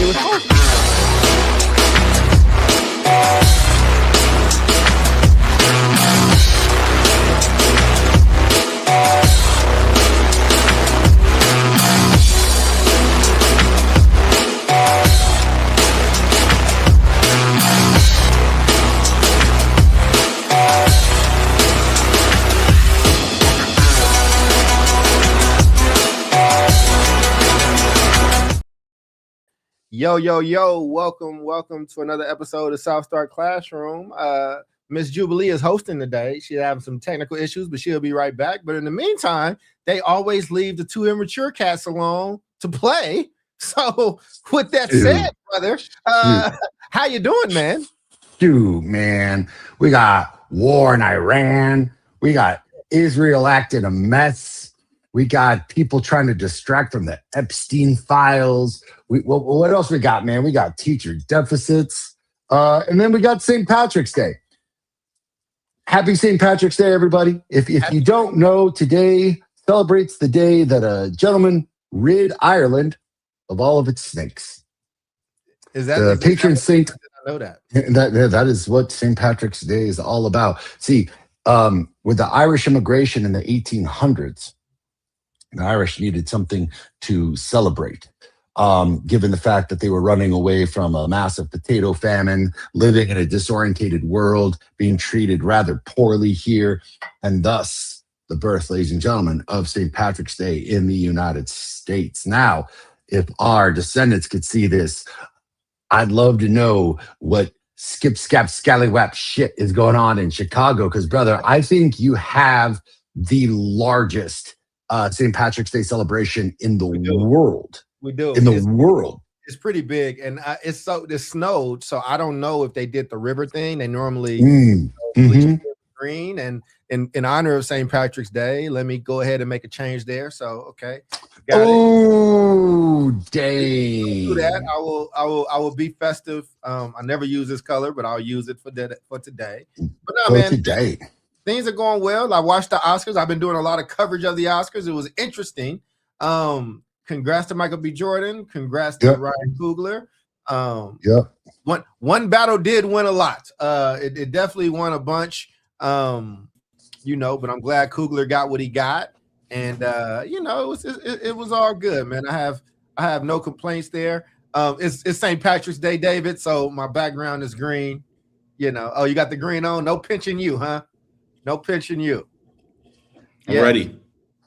was hosting. Yo, welcome to another episode of South Star Classroom. Miss Jubilee is hosting today. She's having some technical issues, but she'll be right back. But in the meantime, they always leave the two immature cats alone to play. So with that said, brother, how you doing, man? Dude, man, we got war in Iran. We got Israel acting a mess. We got people trying to distract from the Epstein files. What else we got, man? We got teacher deficits. And then we got St. Patrick's Day. Happy St. Patrick's Day, everybody. If you don't know, today celebrates the day that a gentleman rid Ireland of all of its snakes. Is that the patron saint? I know that. That is what St. Patrick's Day is all about. See, with the Irish immigration in the 1800s, the Irish needed something to celebrate, given the fact that they were running away from a massive potato famine, living in a disorientated world, being treated rather poorly here, and thus the birth, ladies and gentlemen, of St. Patrick's Day in the United States. Now, if our descendants could see this, I'd love to know what skip, scap, scallywap shit is going on in Chicago, because, brother, I think you have the largest St. Patrick's Day celebration in the world. We do. In the world. It's pretty big, and it snowed, so I don't know if they did the river thing. They normally bleach green, and in honor of St. Patrick's Day, let me go ahead and make a change there. So okay, dang! Do that. I will be festive. I never use this color, but I'll use it for today. But no, man, today. Things are going well. I watched the Oscars. I've been doing a lot of coverage of the Oscars. It was interesting. Congrats to Michael B. Jordan. Congrats to Ryan Coogler. One battle did win a lot. It definitely won a bunch. But I'm glad Coogler got what he got, and it was all good, man. I have no complaints there. It's St. Patrick's Day, David. So my background is green. You got the green on. No pinching you, huh? No pinching you. I'm ready.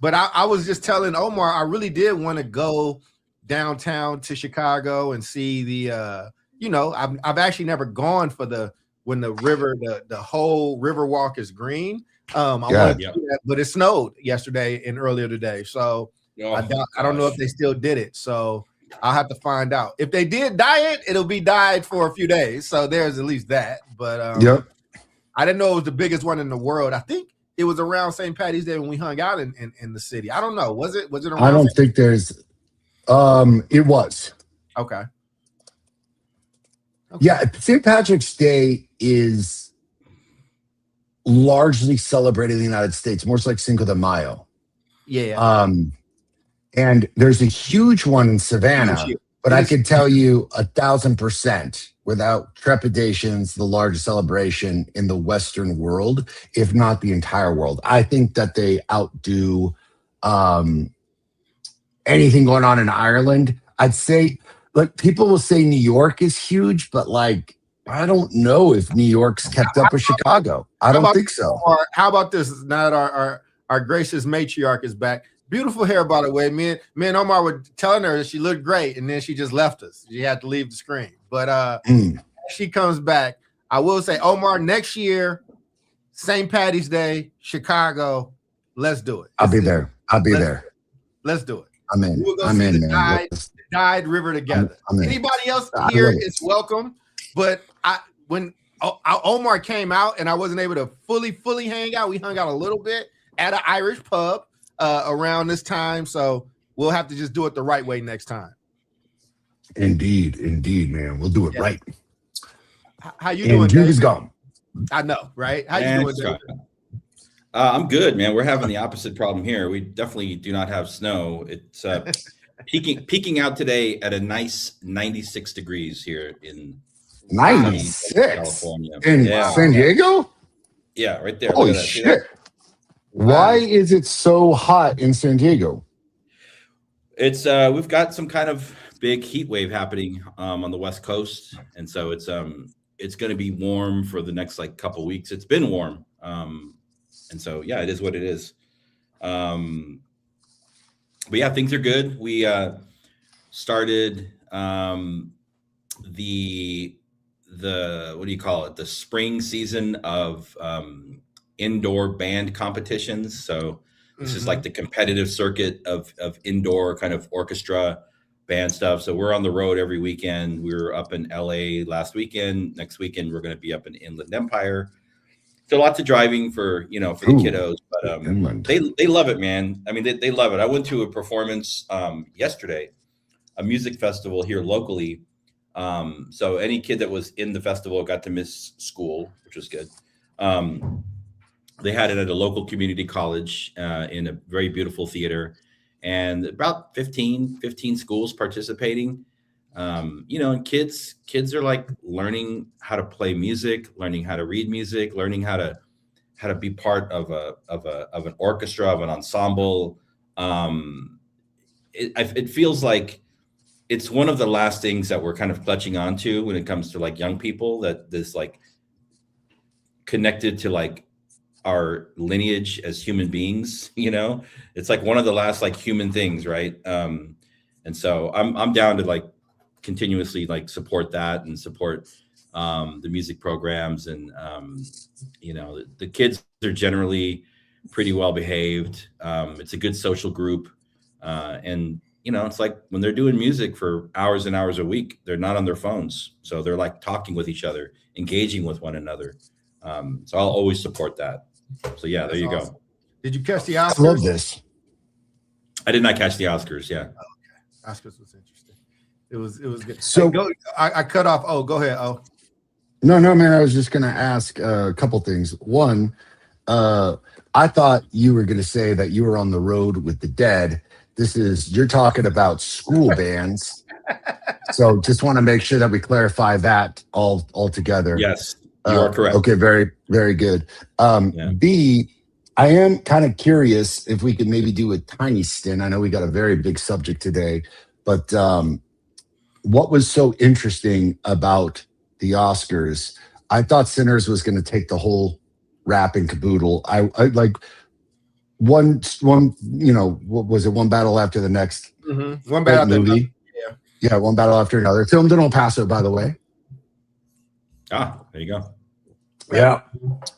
But I was just telling Omar, I really did want to go downtown to Chicago and see the, I've actually never gone for when the river, the whole river walk is green. I wanted to do that, but it snowed yesterday and earlier today. So I don't know if they still did it. So I'll have to find out. If they did dye it, it'll be dyed for a few days. So there's at least that. But I didn't know it was the biggest one in the world. I think it was around St. Patty's Day when we hung out in the city. I don't know. Was it around? I don't think there's it was. Okay. Yeah, St. Patrick's Day is largely celebrated in the United States, more like Cinco de Mayo. Yeah. And there's a huge one in Savannah, but I can tell you 1,000% without trepidations, the largest celebration in the Western world, if not the entire world. I think that they outdo anything going on in Ireland. I'd say, people will say New York is huge, but I don't know if New York's kept up with Chicago. I don't think so. Or how about this? Now that our gracious matriarch is back. Beautiful hair, by the way. Me and Omar were telling her that she looked great, and then she just left us. She had to leave the screen. But she comes back. I will say, Omar, next year, St. Patty's Day, Chicago. Let's do it. I'll be there. Let's do it. I'm in. We'll go I'm see in, the man. dyed river together. I'm in. Anybody else here is welcome. But when Omar came out and I wasn't able to fully hang out, we hung out a little bit at an Irish pub around this time. So we'll have to just do it the right way next time. Indeed, man. We'll do it right. How you doing? Dude is gone. I know, right? How you doing, David? I'm good, man. We're having the opposite problem here. We definitely do not have snow. It's peaking out today at a nice 96 degrees here in sunny 96 California. in Yeah, San Diego. yeah, right there. Holy Look at that. See shit! that? Why is it so hot in San Diego? It's we've got some kind of big heat wave happening on the West Coast, and so it's going to be warm for the next like couple weeks. It's been warm, and so yeah, it is what it is. But yeah, things are good. We started the what do you call it? The spring season of indoor band competitions. So this is like the competitive circuit of indoor kind of orchestra band stuff. So we're on the road every weekend. We were up in LA last weekend. Next weekend we're going to be up in Inland Empire. So lots of driving for the kiddos, but they love it, man. I mean, they love it. I went to a performance yesterday, a music festival here locally. So any kid that was in the festival got to miss school, which was good. They had it at a local community college in a very beautiful theater, and about 15 schools participating. And kids are like learning how to play music, learning how to read music, learning how to be part of an orchestra, of an ensemble. It feels like it's one of the last things that we're kind of clutching onto when it comes to like young people, that this like connected to like our lineage as human beings. It's like one of the last like human things, right? And so I'm down to like continuously like support that and support the music programs, and the kids are generally pretty well behaved. It's a good social group, and it's like when they're doing music for hours and hours a week, they're not on their phones, so they're like talking with each other, engaging with one another. So I'll always support that. So yeah, there you go. Did you catch the Oscars? I love this. I did not catch the Oscars. Yeah. Oh, okay. Oscars was interesting. It was good. So I cut off. Oh, go ahead. Oh, no, man. I was just going to ask a couple things. One, I thought you were going to say that you were on the road with the Dead. You're talking about school bands. So just want to make sure that we clarify that all together. Yes, you are correct. Okay, very, very good. B, I am kind of curious if we could maybe do a tiny stint. I know we got a very big subject today, but what was so interesting about the Oscars? I thought Sinners was going to take the whole rap and caboodle. I like one. What was it? One battle after the next. Mm-hmm. One battle after movie. Yeah, one battle after another. Filmed in El Paso, by the way. There you go. Yeah.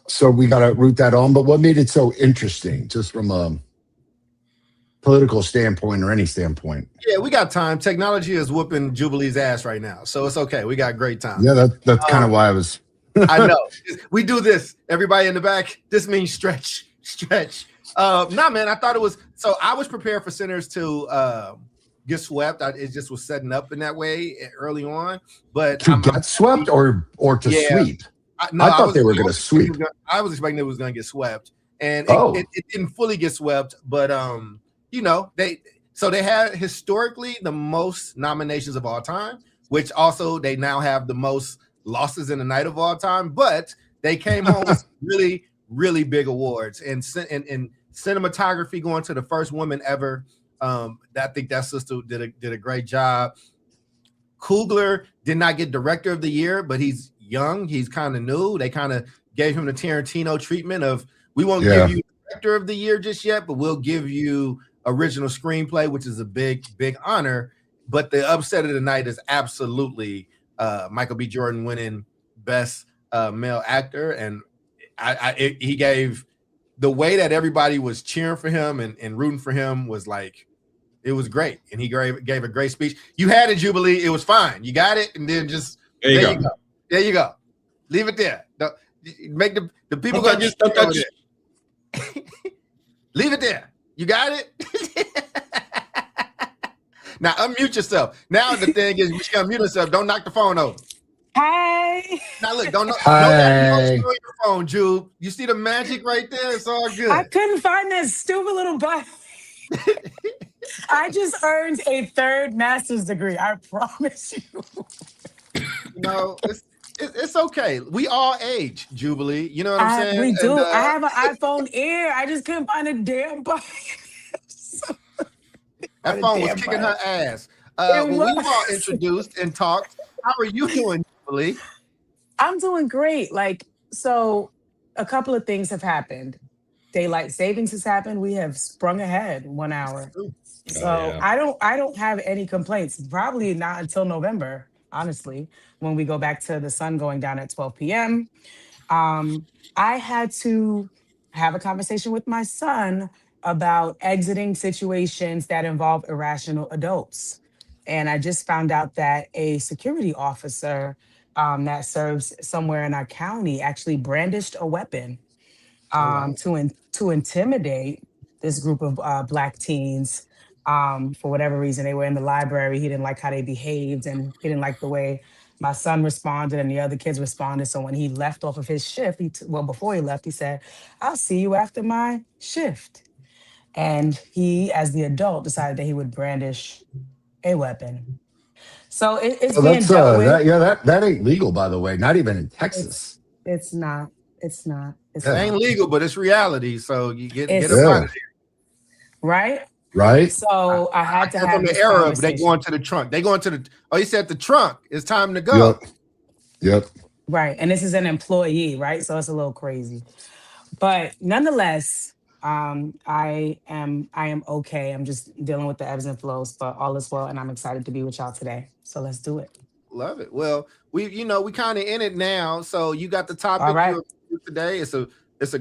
So we got to root that on. But what made it so interesting, just from a political standpoint or any standpoint? Yeah, we got time. Technology is whooping Jubilee's ass right now, so it's okay. We got great time. Yeah, that's kind of why I was. I know. We do this. Everybody in the back. This means stretch. Nah, man. I thought it was. So I was prepared for Sinners to get swept. It just was setting up in that way early on. But to get swept or to sweep. I thought they were going to sweep. I was expecting it was going to get swept, and it didn't fully get swept. But they had historically the most nominations of all time, which also they now have the most losses in the night of all time. But they came home with really, really big awards, and cinematography going to the first woman ever. I think that sister did a great job. Coogler did not get director of the year, but he's young. He's kind of new. They kind of gave him the Tarantino treatment of, we won't give you director of the year just yet, but we'll give you original screenplay, which is a big, big honor. But the upset of the night is absolutely Michael B. Jordan winning best male actor. And he gave, the way that everybody was cheering for him and rooting for him was like, it was great. And he gave a great speech. You had it, Jubilee. It was fine. You got it. And then just, there you go. There you go. Leave it there. Don't, make the people go just leave it there. You got it? Now unmute yourself. Now the thing is, you should unmute yourself. Don't knock the phone over. Hey. Now look, don't your phone, Jube. You see the magic right there? It's all good. I couldn't find that stupid little button. I just earned a third master's degree. I promise you. You know, it's okay. We all age, Jubilee. You know what I'm saying? We And do. I have an iPhone Air. I just couldn't find a damn button. that Find a phone was damn kicking her button. ass. It Well, we've all was. introduced and talked. How are you doing, Jubilee? I'm doing great. Like, so a couple of things have happened. Daylight savings has happened. We have sprung ahead 1 hour. Ooh, Oh So yeah. I don't have any complaints. Probably not until November, honestly, when we go back to the sun going down at 12 p.m. Um, I had to have a conversation with my son about exiting situations that involve irrational adults. And I just found out that a security officer that serves somewhere in our county actually brandished a weapon oh wow. to intimidate this group of black teens. For whatever reason, they were in the library. He didn't like how they behaved, and he didn't like the way my son responded and the other kids responded. So when he left off of his shift, well, before he left, he said, "I'll see you after my shift." And he, as the adult, decided that he would brandish a weapon. So it's Well, being that's dealt with. that ain't legal, by the way. Not even in It's Texas. it's not. It's not. It's It Yeah, ain't not. legal, but it's reality. So you get up It's out yeah, of right. right. So I I had to guess from have the this era of they going conversation. to the trunk. They going to the. Oh, you said the trunk. It's time to Yep, go. yep. Right. And this is an employee, right? So it's a little crazy. But nonetheless, I am okay. I'm just dealing with the ebbs and flows, but all is well, and I'm excited to be with y'all today. So let's do it. Love it. Well, we kind of in it now. So you got the All topic right. you today. It's a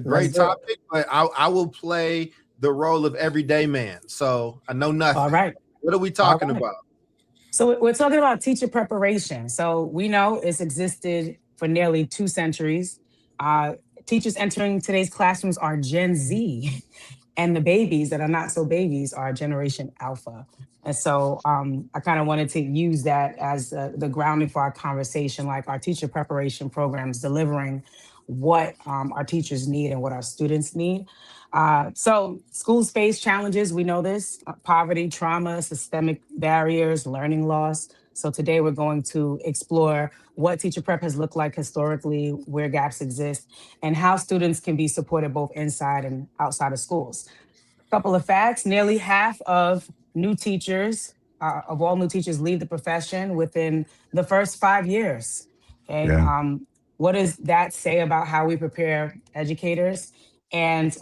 Let's great do it. topic, but I will play the role of everyday man. So I know All nothing. right. What are we All talking right. about? So we're talking about teacher preparation. So we know it's existed for nearly 2 centuries. Uh, Teachers entering today's classrooms are Gen Z, and the babies that are not so babies are Generation Alpha. And so I kind of wanted to use that as the grounding for our conversation, like our teacher preparation programs delivering what our teachers need and what our students need. So schools face challenges. We know this: poverty, trauma, systemic barriers, learning loss. So today we're going to explore what teacher prep has looked like historically, where gaps exist, and how students can be supported both inside and outside of schools. Couple of facts: nearly half of all new teachers leave the profession within the first 5 years. Okay. Yeah. What does that say about how we prepare educators? And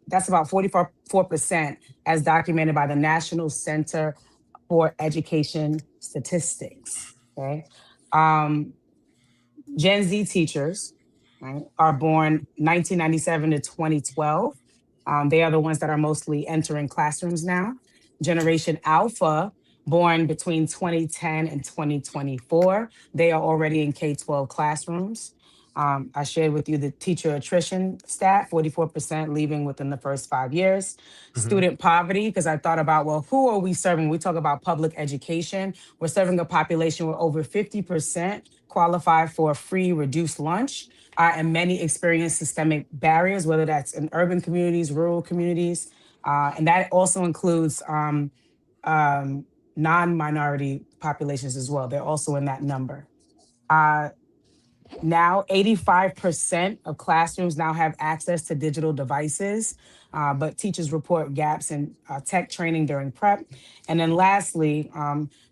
that's about 44% as documented by the National Center for Education Statistics. Okay. Um, Gen Z teachers, right, are born 1997 to 2012. They are the ones that are mostly entering classrooms now. Generation Alpha, born between 2010 and 2024, they are already in K-12 classrooms. I shared with you the teacher attrition stat: 44% leaving within the first 5 years. Mhm. Student poverty, because I thought about, well, who are we serving? We talk about public education. We're serving a population where over 50% qualify for a free reduced lunch, and many experience systemic barriers, whether that's in urban communities, rural communities. And that also includes um, non minority populations as well. They're also in that number. Uh, Now 85% of classrooms now have access to digital devices, but teachers report gaps in tech training during prep. And then lastly,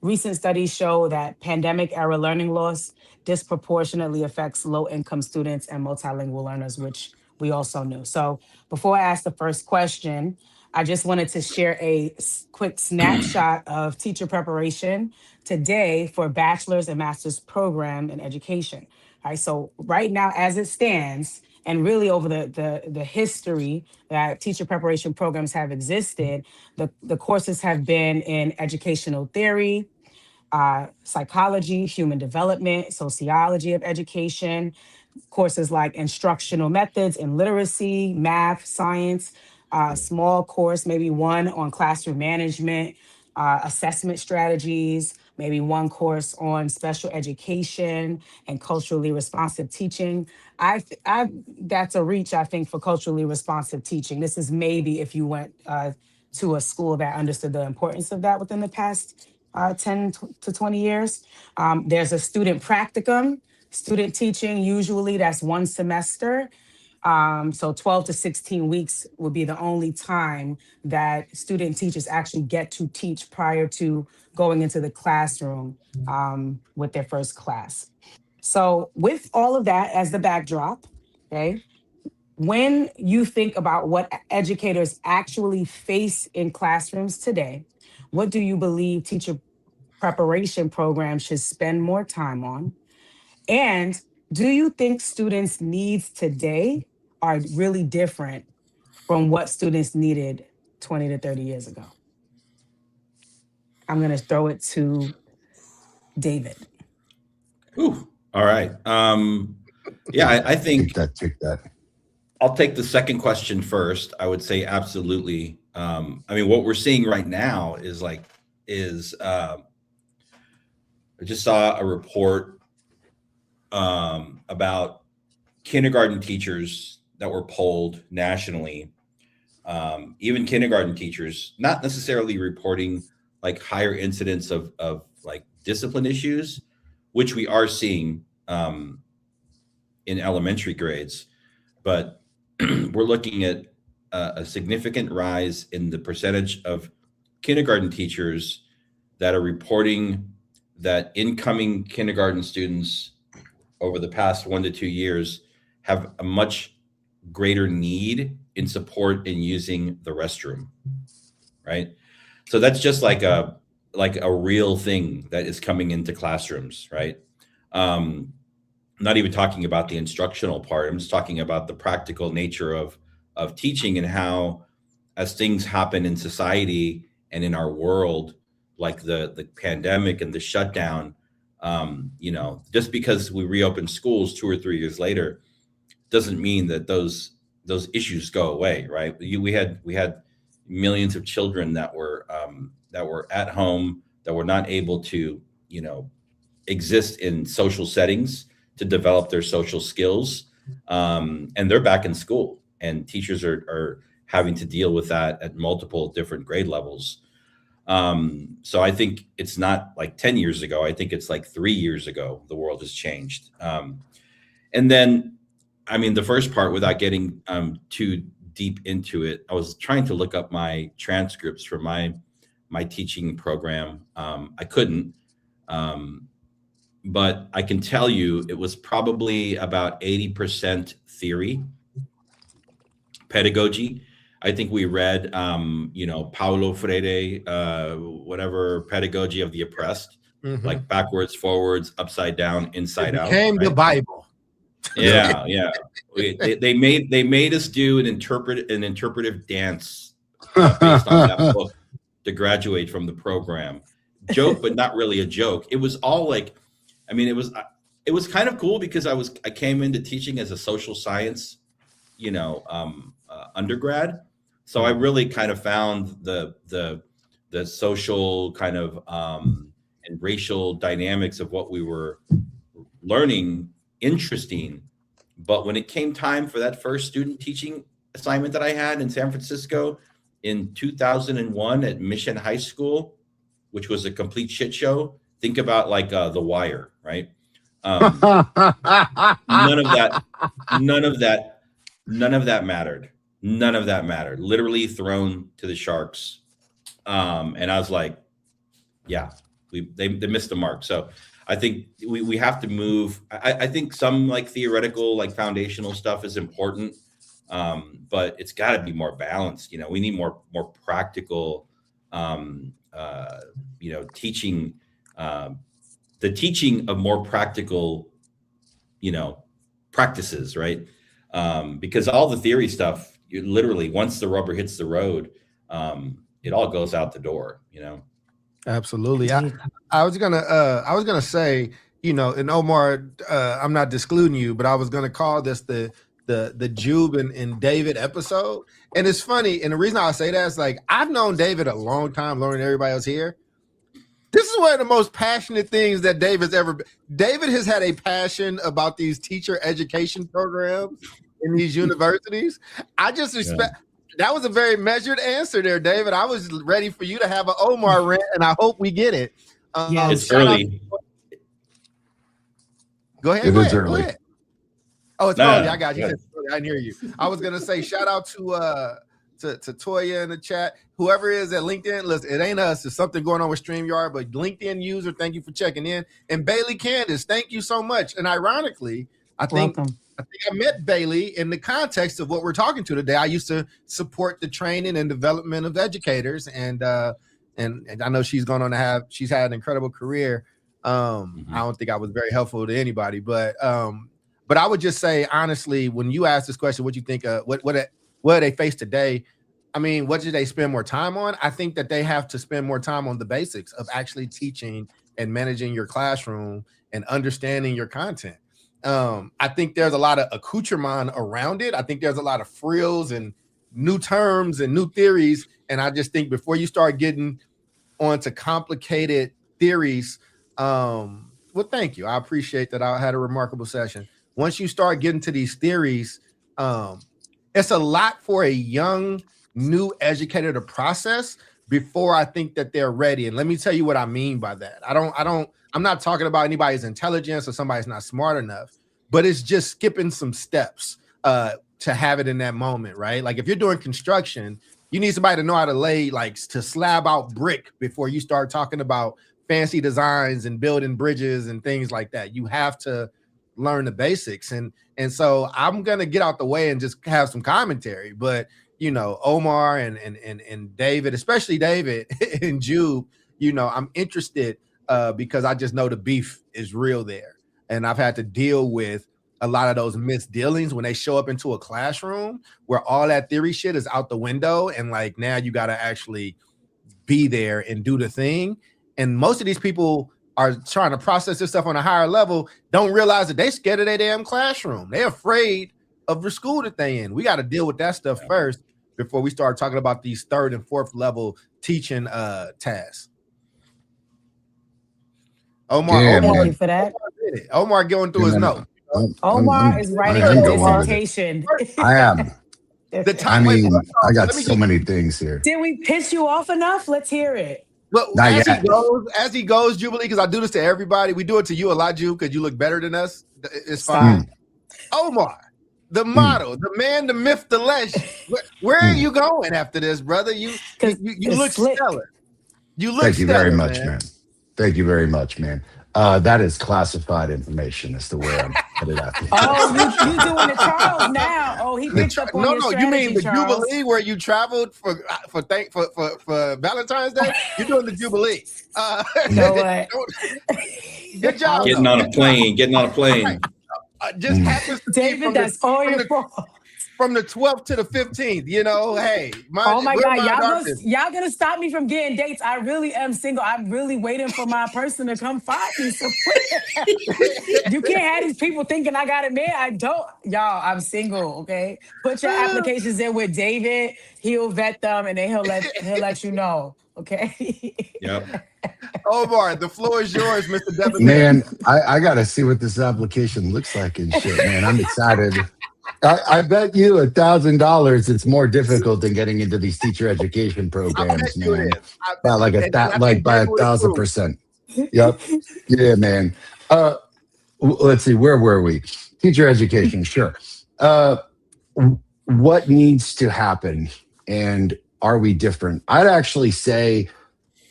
recent studies show that pandemic era learning loss disproportionately affects low income students and multilingual learners, which we also knew. So before I ask the first question, I just wanted to share a quick snapshot of teacher preparation today for bachelor's and master's program in education. All right. So right now, as it stands, and really over the history that teacher preparation programs have existed, the courses have been in educational theory, psychology, human development, sociology of education, courses like instructional methods in literacy, math, science, small course, maybe one on classroom management, assessment strategies, maybe one course on special education and culturally responsive teaching. That's a reach, I think, for culturally responsive teaching. This is maybe if you went to a school that understood the importance of that within the past 10 to 20 years. There's a student practicum, student teaching, usually that's 1 semester. So 12 to 16 weeks would be the only time that student teachers actually get to teach prior to going into the classroom with their first class. So with all of that as the backdrop, okay, when you think about what educators actually face in classrooms today, what do you believe teacher preparation programs should spend more time on? And do you think students' needs today are really different from what students needed 20 to 30 years ago? I'm going to throw it to David. Ooh, all right. Yeah, I think Take that. I'll take the second question first. I would say absolutely. I mean, what we're seeing right now is I just saw a report about kindergarten teachers that were polled nationally. Even kindergarten teachers, not necessarily reporting like higher incidents of like discipline issues, which we are seeing in elementary grades, but we're looking at a significant rise in the percentage of kindergarten teachers that are reporting that incoming kindergarten students over the past 1 to 2 years have a much greater need in support in using the restroom, right? So that's just like a real thing that is coming into classrooms, right? Not even talking about the instructional part. I'm just talking about the practical nature of teaching and how, as things happen in society and in our world, like the pandemic and the shutdown, just because we reopen schools 2 or 3 years later doesn't mean that those issues go away, right? We had millions of children that were at home, that were not able to exist in social settings to develop their social skills, and they're back in school, and teachers are having to deal with that at multiple different grade levels. So I think it's not like 10 years ago. I think it's like 3 years ago, the world has changed. And then, I mean, the first part, without getting too deep into it, I was trying to look up my transcripts for my teaching program. I couldn't, but I can tell you it was probably about 80% theory, pedagogy. I think we read, Paulo Freire, whatever, Pedagogy of the Oppressed, like backwards, forwards, upside down, inside out. Became the Bible. Yeah. They made us do an interpretive dance based on that book to graduate from the program. Joke, but not really a joke. It was all like, I mean, it was kind of cool because I came into teaching as a social science, undergrad. So I really kind of found the social kind of and racial dynamics of what we were learning interesting. But when it came time for that first student teaching assignment that I had in San Francisco in 2001 at Mission High School, which was a complete shit show. Think about like The Wire, right? None of that mattered. None of that mattered. Literally thrown to the sharks. And I was like, yeah, they missed the mark. So I think we have to move. I think some like theoretical, like foundational stuff is important, but it's got to be more balanced. We need more practical, teaching. The teaching of more practical, practices, right? Because all the theory stuff, literally, once the rubber hits the road, it all goes out the door, Absolutely. I was gonna say, and Omar, I'm not excluding you, but I was gonna call this the Jube and David episode. And it's funny, and the reason I say that is like I've known David a long time, learning everybody else here. This is one of the most passionate things that David's ever been. David has had a passion about these teacher education programs in these universities. I just respect. That was a very measured answer there, David. I was ready for you to have an Omar rant, and I hope we get it. Yes. It's shout out- early. Go ahead. It go is ahead, early. Go ahead. Oh, it's No, early. I got you. go I didn't hear you. I was gonna say shout out to Toya in the chat. Whoever is at LinkedIn, listen, it ain't us. There's something going on with StreamYard, but LinkedIn user, thank you for checking in. And Bailey Candace, thank you so much. And ironically, I think Welcome. I met Bailey in the context of what we're talking to today. I used to support the training and development of educators, and I know she's had an incredible career. I don't think I was very helpful to anybody, but I would just say honestly, when you ask this question, what you think what they face today? I mean, what should they spend more time on? I think that they have to spend more time on the basics of actually teaching and managing your classroom and understanding your content. I think there's a lot of accoutrement around it. I think there's a lot of frills and new terms and new theories. And I just think before you start getting onto complicated theories, well, thank you. I appreciate that. I had a remarkable session. Once you start getting to these theories, it's a lot for a young, new educator to process before I think that they're ready. And let me tell you what I mean by that. I'm not talking about anybody's intelligence or somebody's not smart enough, but it's just skipping some steps to have it in that moment, right? Like if you're doing construction, you need somebody to know how to to slab out brick before you start talking about fancy designs and building bridges and things like that. You have to learn the basics. And so I'm going to get out the way and just have some commentary, but you know, Omar and David, especially David and Jude, you know, I'm interested because I just know the beef is real there. And I've had to deal with a lot of those missed dealings when they show up into a classroom where all that theory shit is out the window. And like, now you got to actually be there and do the thing. And most of these people are trying to process this stuff on a higher level, don't realize that they scared of their damn classroom. They're afraid of the school that they in. We got to deal with that stuff first before we start talking about these third and fourth level teaching tasks. Omar, Yeah, Thank man. you for that. Omar going through his notes. Omar is writing I am a going with it. dissertation. I am. The I time, mean, wait, I got let me so get- many things here. Did we piss you off enough? Let's hear it. Well, Not as yet. he goes, Jubilee, because I do this to everybody. We do it to you a lot, Jude, because you look better than us. It's Stop. fine. Omar, the model, the man, the myth, the legend. Where are you going after this, brother? You it's look slick. stellar. You look Thank you very stellar, much, man. Thank you very much, man. That is classified information as to where I'm headed after. Oh, you doing the Charles now? Oh, he picked up on your No, strategy, you mean the Charles. Jubilee where you traveled for Valentine's Day? You're doing the Jubilee. You know what? Good job. Getting though. on a plane. Just happens to be David, from that's all from your the, fault. from the 12th to the 15th. You know, hey, Oh my we're God, mind y'all artists. gonna stop me from getting dates. I really am single. I'm really waiting for my person to come find me. So you can't have these people thinking I got it, man. I don't. Y'all, I'm single. Okay, put your applications in with David. He'll vet them, and then he'll let you know. Okay. Yep. Omar, the floor is yours, Mr. Devin. Man, I got to see what this application looks like and shit, man. I'm excited. I bet you $1,000 it's more difficult than getting into these teacher education I bet programs, you man. it is. By like And I like think by David would approve. 1,000%. Yep. Yeah, man. Let's see, where were we? Teacher education, sure. What needs to happen, and are we different? I'd actually say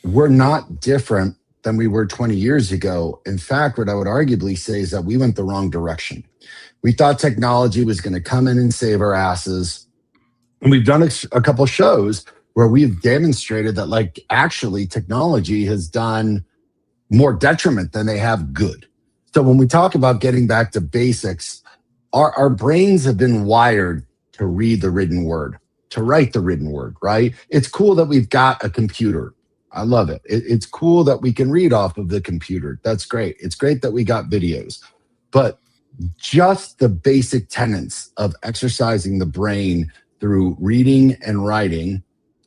we're not different than we were 20 years ago. In fact, what I would arguably say is that we went the wrong direction. We thought technology was going to come in and save our asses. And we've done a couple shows where we've demonstrated that, like, actually technology has done more detriment than they have good. So when we talk about getting back to basics, our brains have been wired to read the written word, to write the written word, right? It's cool that we've got a computer. I love it. It's cool that we can read off of the computer. That's great. It's great that we got videos. But just the basic tenets of exercising the brain through reading and writing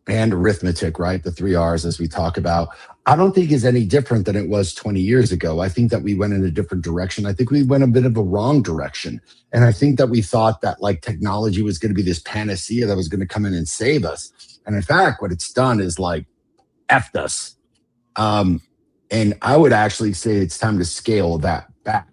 and arithmetic, right? The three R's, as we talk about, I don't think is any different than it was 20 years ago. I think that we went in a different direction. I think we went a bit of a wrong direction. And I think that we thought that like technology was going to be this panacea that was going to come in and save us. And in fact, what it's done is like effed us. And I would actually say it's time to scale that back.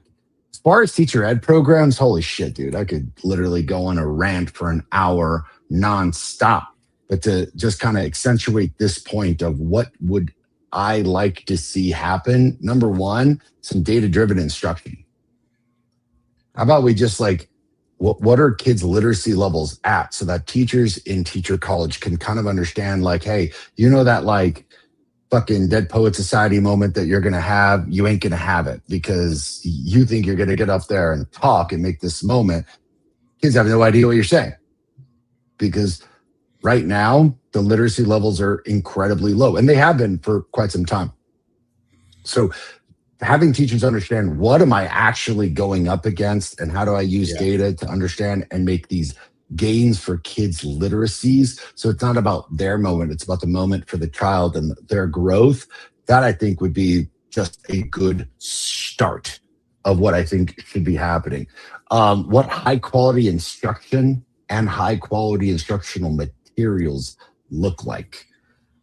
As far as teacher ed programs, holy shit, dude, I could literally go on a rant for an hour nonstop. But to just kind of accentuate this point of what would I like to see happen, number one, some data-driven instruction. How about we just like, what are kids' literacy levels at so that teachers in teacher college can kind of understand like, hey, you know that like fucking Dead Poet Society moment that you're going to have, you ain't going to have it because you think you're going to get up there and talk and make this moment. Kids have no idea what you're saying because right now, the literacy levels are incredibly low, and they have been for quite some time. So having teachers understand what am I actually going up against and how do I use data to understand and make these gains for kids' literacies. So it's not about their moment, it's about the moment for the child and their growth. That I think would be just a good start of what I think should be happening. What high quality instruction and high quality instructional materials look like.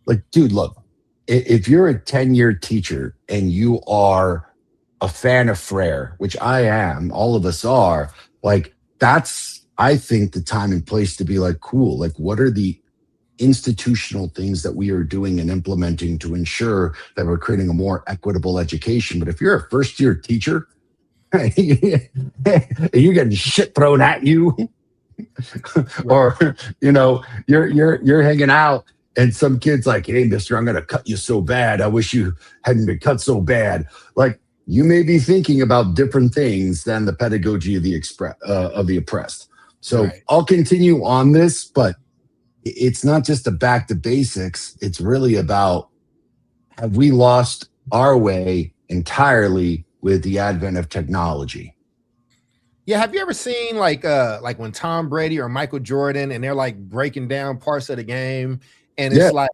Like, dude, look, if you're a 10-year teacher and you are a fan of Frere, which I am, all of us are, like, that's, I think, the time and place to be like, cool, like, what are the institutional things that we are doing and implementing to ensure that we're creating a more equitable education? But if you're a first-year teacher, and you're getting shit thrown at you, or you're hanging out and some kid's like, hey mister, I'm gonna cut you so bad, I wish you hadn't been cut so bad. Like, you may be thinking about different things than the pedagogy of the oppressed. So right. I'll continue on this, but it's not just a back to basics. It's really about, have we lost our way entirely with the advent of technology? Yeah, have you ever seen like when Tom Brady or Michael Jordan and they're like breaking down parts of the game, and it's like,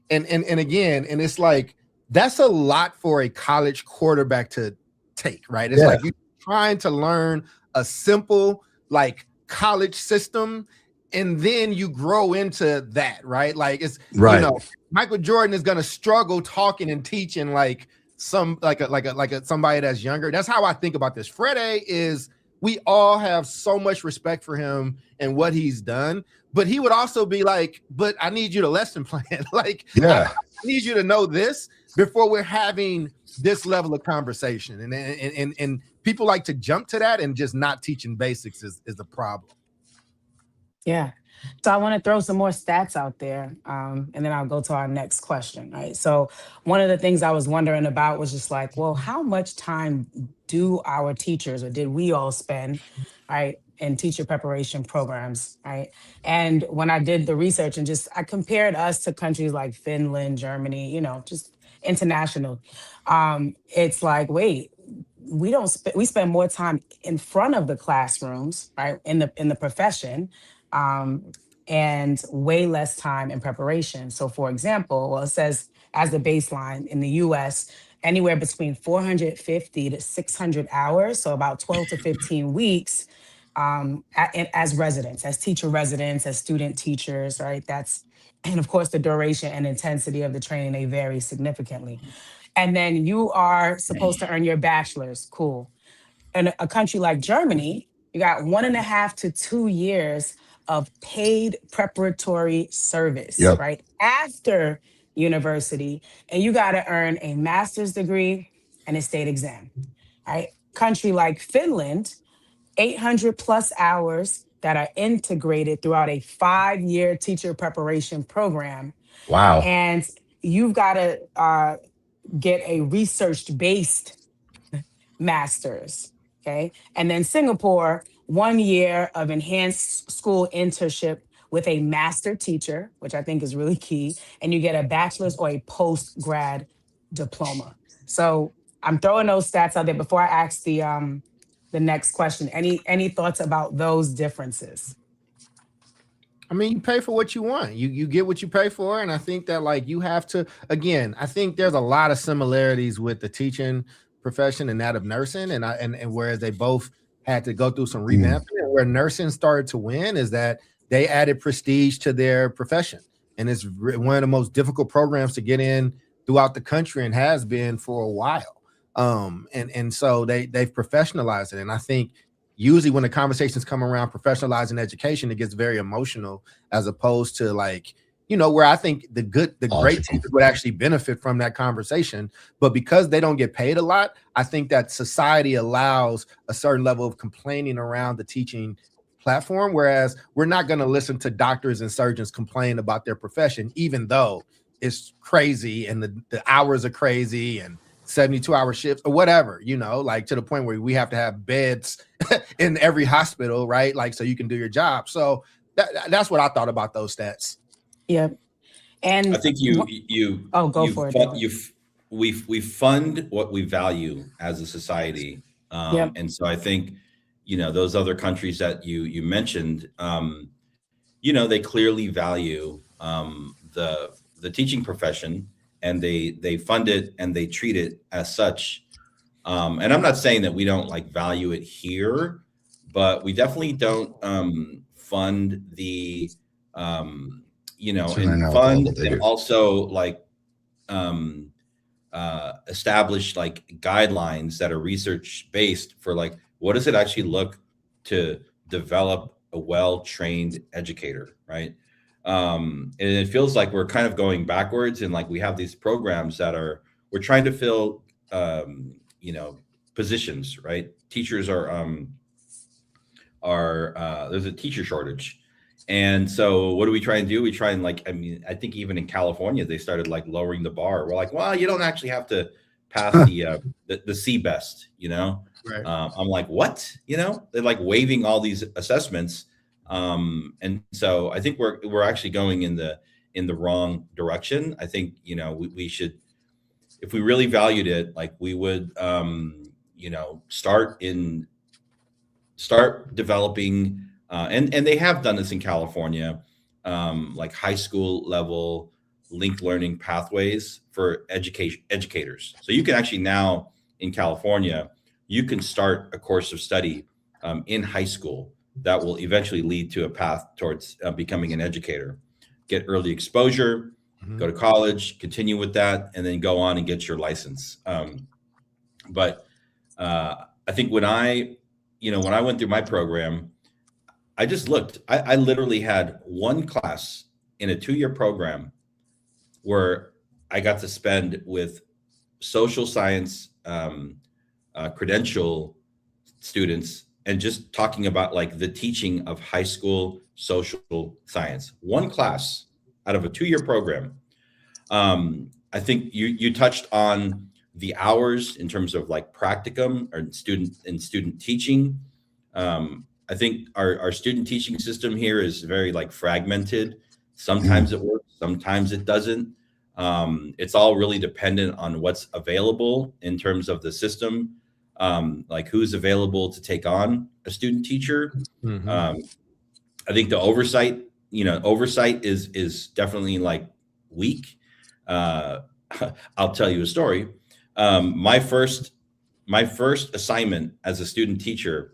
and again, and it's like, that's a lot for a college quarterback to take, right? It's like you're trying to learn a simple like college system, and then you grow into that, right? Like, it's right. Michael Jordan is gonna struggle talking and teaching like somebody that's younger. That's how I think about this. Freddie is. We all have so much respect for him and what he's done, but he would also be like, but I need you to lesson plan. Like, I need you to know this before we're having this level of conversation. And people like to jump to that, and just not teaching basics is the problem. Yeah. So I want to throw some more stats out there, and then I'll go to our next question, right? So one of the things I was wondering about was just like, well, how much time do our teachers, or did we all spend, right, in teacher preparation programs, right? And when I did the research and I compared us to countries like Finland, Germany, just international, it's like, wait, we spend more time in front of the classrooms, right, in the profession, and way less time in preparation. So for example, it says as the baseline in the US, anywhere between 450 to 600 hours, so about 12 to 15 weeks, as residents, as teacher residents, as student teachers, right? And of course, the duration and intensity of the training, they vary significantly. And then you are supposed to earn your bachelor's, cool. In a country like Germany, you got 1.5 to 2 years of paid preparatory service, right? After university, and you got to earn a master's degree and a state exam, right? Country like Finland, 800 plus hours that are integrated throughout a 5-year teacher preparation program. Wow. And you've got to get a research-based master's, okay? And then Singapore, 1 year of enhanced school internship with a master teacher, which I think is really key, and you get a bachelor's or a post-grad diploma. So I'm throwing those stats out there before I ask the next question. Any thoughts about those differences? I mean, you pay for what you want. You get what you pay for, and I think that like you have to. Again, I think there's a lot of similarities with the teaching profession and that of nursing, and whereas they both had to go through some Mm. revamping, and where nursing started to win is that they added prestige to their profession, and it's one of the most difficult programs to get in throughout the country, and has been for a while. And so they've professionalized it, and I think usually when the conversations come around professionalizing education, it gets very emotional as opposed to like, where I think the great Logical. teachers would actually benefit from that conversation. But because they don't get paid a lot, I think that society allows a certain level of complaining around the teaching platform. Whereas we're not going to listen to doctors and surgeons complain about their profession, even though it's crazy and the hours are crazy and 72-hour shifts or whatever, like to the point where we have to have beds in every hospital, right? Like, so you can do your job. So that's what I thought about those stats. Yep. And I think go for it, David. we fund what we value as a society. Yep. And so I think, those other countries that you mentioned, they clearly value the teaching profession, and they fund it and they treat it as such. And I'm not saying that we don't like value it here, but we definitely don't fund the and fund and also like establish like guidelines that are research based for like what does it actually look to develop a well-trained educator, right? And it feels like we're kind of going backwards, and like we have these programs that we're trying to fill positions, right? Teachers are there's a teacher shortage. And so what do we try and do? We try and I think even in California, they started like lowering the bar. We're like, well, you don't actually have to pass the CBEST, Right. I'm like, what? They're like waiving all these assessments. And so I think we're actually going in the wrong direction. I think, we should, if we really valued it, like we would, start developing, and they have done this in California, like high school level linked learning pathways for educators. So you can actually now in California, you can start a course of study in high school that will eventually lead to a path towards becoming an educator. Get early exposure, go to college, continue with that, and then go on and get your license. But I think when I went through my program, I just looked. I literally had one class in a 2-year program where I got to spend with social science credential students and just talking about like the teaching of high school social science. One class out of a 2-year program. I think you touched on the hours in terms of like practicum or student teaching. I think our student teaching system here is very like fragmented. Sometimes it works, sometimes it doesn't. It's all really dependent on what's available in terms of the system. Like who's available to take on a student teacher. I think the oversight is definitely like weak. I'll tell you a story. My first assignment as a student teacher,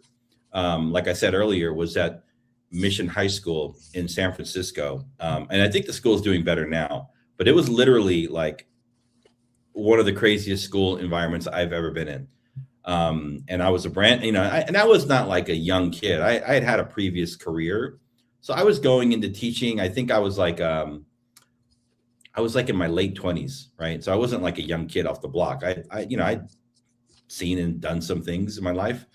like I said earlier, was at Mission High School in San Francisco. And I think the school is doing better now, but it was literally like one of the craziest school environments I've ever been in. And I was and I was not like a young kid. I had had a previous career. So I was going into teaching. I think I was like in my late 20s, right? So I wasn't like a young kid off the block. I'd seen and done some things in my life.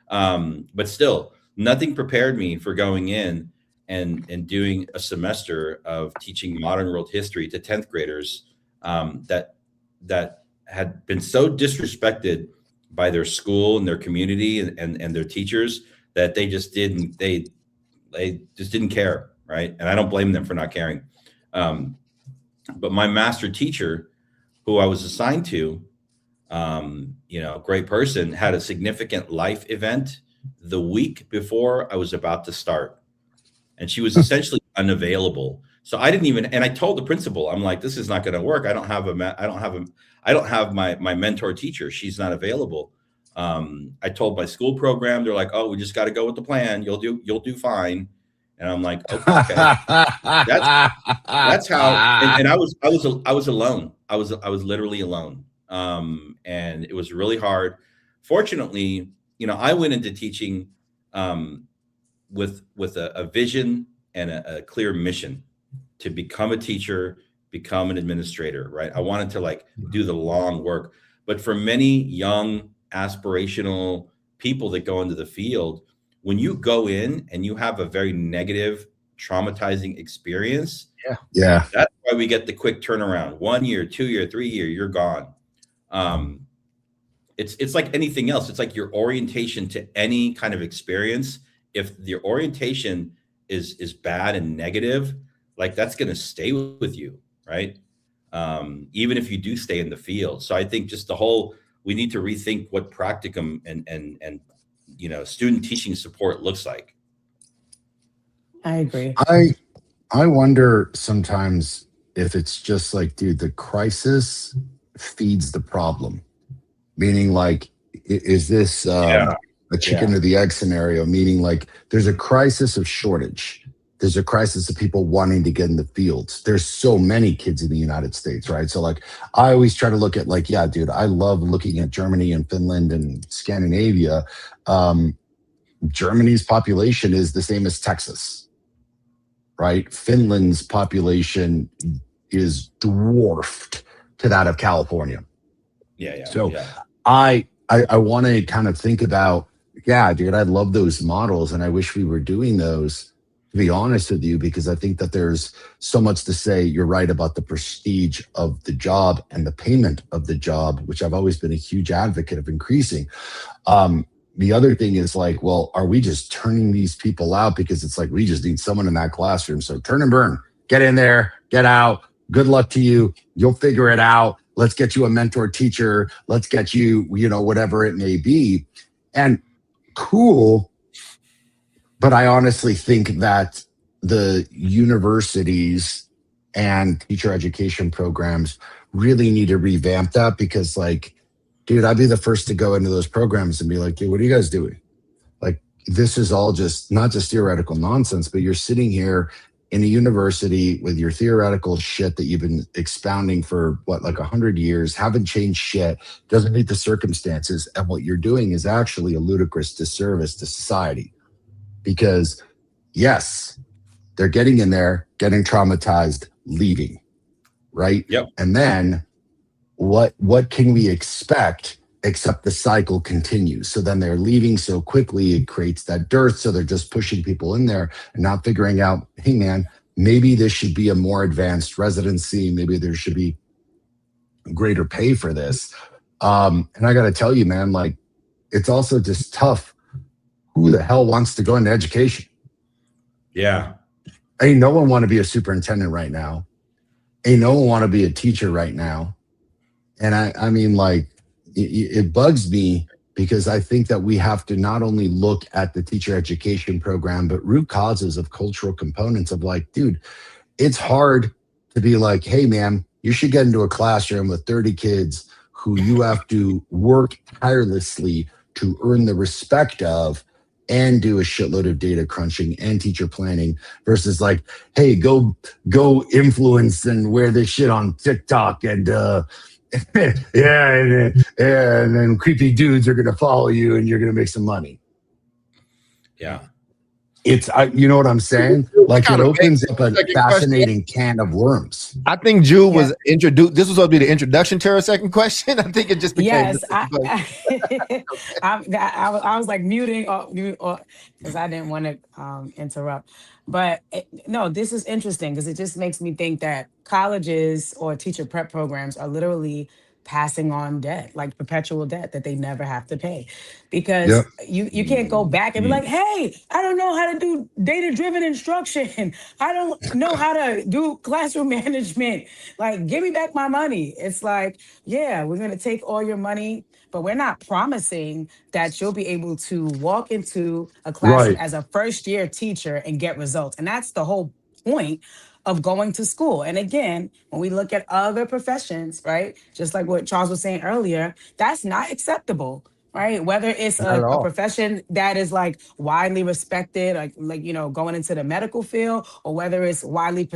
But still, nothing prepared me for going in and doing a semester of teaching modern world history to 10th graders that had been so disrespected by their school and their community and their teachers that they just didn't care, right? And I don't blame them for not caring. But my master teacher, who I was assigned to, great person, had a significant life event the week before I was about to start. And she was essentially unavailable. So I didn't even, and I told the principal, I'm like, this is not going to work. I don't have my mentor teacher. She's not available. I told my school program, they're like, oh, we just got to go with the plan. You'll do fine. And I'm like, okay. That's how, and I was alone. I was literally alone. And it was really hard. Fortunately, I went into teaching, with a vision and a clear mission to become a teacher, become an administrator, right? I wanted to do the long work. But for many young aspirational people that go into the field, when you go in and you have a very negative, traumatizing experience, yeah, that's why we get the quick turnaround. 1 year, 2 year, 3 year, you're gone. It's like anything else. It's like your orientation to any kind of experience. If the orientation is bad and negative, that's going to stay with you, right? Even if you do stay in the field. So I think just we need to rethink what practicum and student teaching support looks like. I agree. I wonder sometimes if it's just dude, the crisis feeds the problem. Meaning is this a chicken or the egg scenario? Meaning there's a crisis of shortage. There's a crisis of people wanting to get in the fields. There's so many kids in the United States, right? So I always try to look at yeah, dude, I love looking at Germany and Finland and Scandinavia. Germany's population is the same as Texas, right? Finland's population is dwarfed to that of California. Yeah. So I want to kind of think about, yeah, dude, I love those models and I wish we were doing those, to be honest with you, because I think that there's so much to say. You're right about the prestige of the job and the payment of the job, which I've always been a huge advocate of increasing. The other thing is well, are we just turning these people out because it's we just need someone in that classroom? So turn and burn, get in there, get out. Good luck to you. You'll figure it out. Let's get you a mentor teacher. Let's get you, whatever it may be. And cool. But I honestly think that the universities and teacher education programs really need to revamp that because dude, I'd be the first to go into those programs and be like, dude, what are you guys doing? This is all just not just theoretical nonsense, but you're sitting here in a university with your theoretical shit that you've been expounding for 100 years, haven't changed shit, doesn't meet the circumstances. And what you're doing is actually a ludicrous disservice to society. Because yes, they're getting in there, getting traumatized, leaving, right? Yep. And then what can we expect except the cycle continues? So then they're leaving so quickly, it creates that dearth. So they're just pushing people in there and not figuring out, hey man, maybe this should be a more advanced residency. Maybe there should be greater pay for this. And I got to tell you, man, it's also just tough. Who the hell wants to go into education? Yeah. Ain't no one want to be a superintendent right now. Ain't no one want to be a teacher right now. And I mean, it bugs me because I think that we have to not only look at the teacher education program, but root causes of cultural components of dude, it's hard to be hey, man, you should get into a classroom with 30 kids who you have to work tirelessly to earn the respect of and do a shitload of data crunching and teacher planning versus hey, go influence and wear this shit on TikTok and and then creepy dudes are going to follow you and you're going to make some money. Yeah. It's, you know what I'm saying? It opens up a fascinating can of worms. I think Jude was introduced. This was supposed to be the introduction to her second question. I think it just became. Yes, I was muting because I didn't want to interrupt. But no, this is interesting because it just makes me think that colleges or teacher prep programs are literally passing on debt, perpetual debt that they never have to pay, because you can't go back and be hey, I don't know how to do data-driven instruction. I don't know how to do classroom management. Give me back my money. It's yeah, we're going to take all your money, but we're not promising that you'll be able to walk into a classroom as a first-year teacher and get results. And that's the whole point of going to school. And again, when we look at other professions, right, just like what Charles was saying earlier, that's not acceptable. Right, whether it's Not at a all. profession that is like widely respected, like going into the medical field, or whether it's widely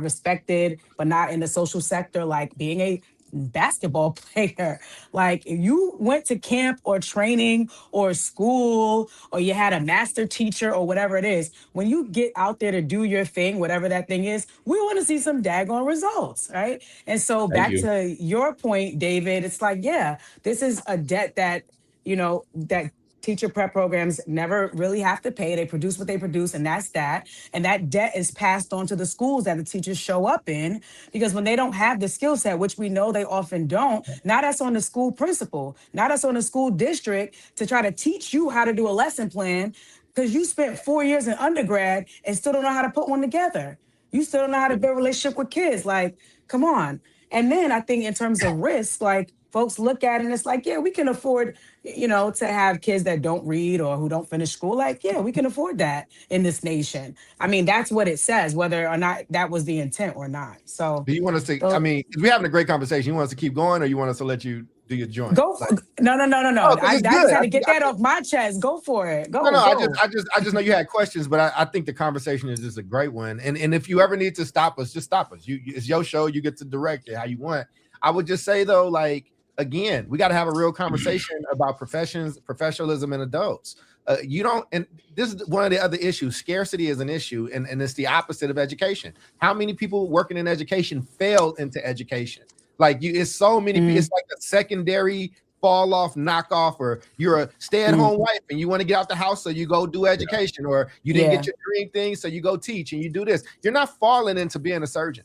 respected but not in the social sector, like being a basketball player. Like if you went to camp or training or school, or you had a master teacher or whatever it is, when you get out there to do your thing, whatever that thing is, we want to see some daggone results, right? And so Thank back you. to your point, David, it's like, yeah, this is a debt that that teacher prep programs never really have to pay. They produce what they produce, and that's that. And that debt is passed on to the schools that the teachers show up in, because when they don't have the skill set, which we know they often don't, now that's on the school principal, now that's on the school district to try to teach you how to do a lesson plan, because you spent 4 years in undergrad and still don't know how to put one together. You still don't know how to build a relationship with kids. Like, come on. And then I think in terms of risk, like folks look at it and it's like, yeah, we can afford, to have kids that don't read or who don't finish school. Like, yeah, we can afford that in this nation. I mean, that's what it says, whether or not that was the intent or not. So Do you want us to? so I mean, we're having a great conversation. You want us to keep going, or you want us to let you do your joint? go. No. Oh, 'cause I it's just good. had to get that off my chest. Go for it. Go. No, Go. I just know you had questions, but I think the conversation is just a great one. And if you ever need to stop us, just stop us. It's your show. You get to direct it how you want. I would just say though, like again, we got to have a real conversation about professionalism, and adults. You don't, and this is one of the other issues. Scarcity is an issue, and it's the opposite of education. How many people working in education failed into education? Like it's so many people. It's like a secondary fall off, knock off, or you're a stay-at-home wife and you want to get out the house, so you go do education, or you didn't get your dream thing, so you go teach and you do this. You're not falling into being a surgeon.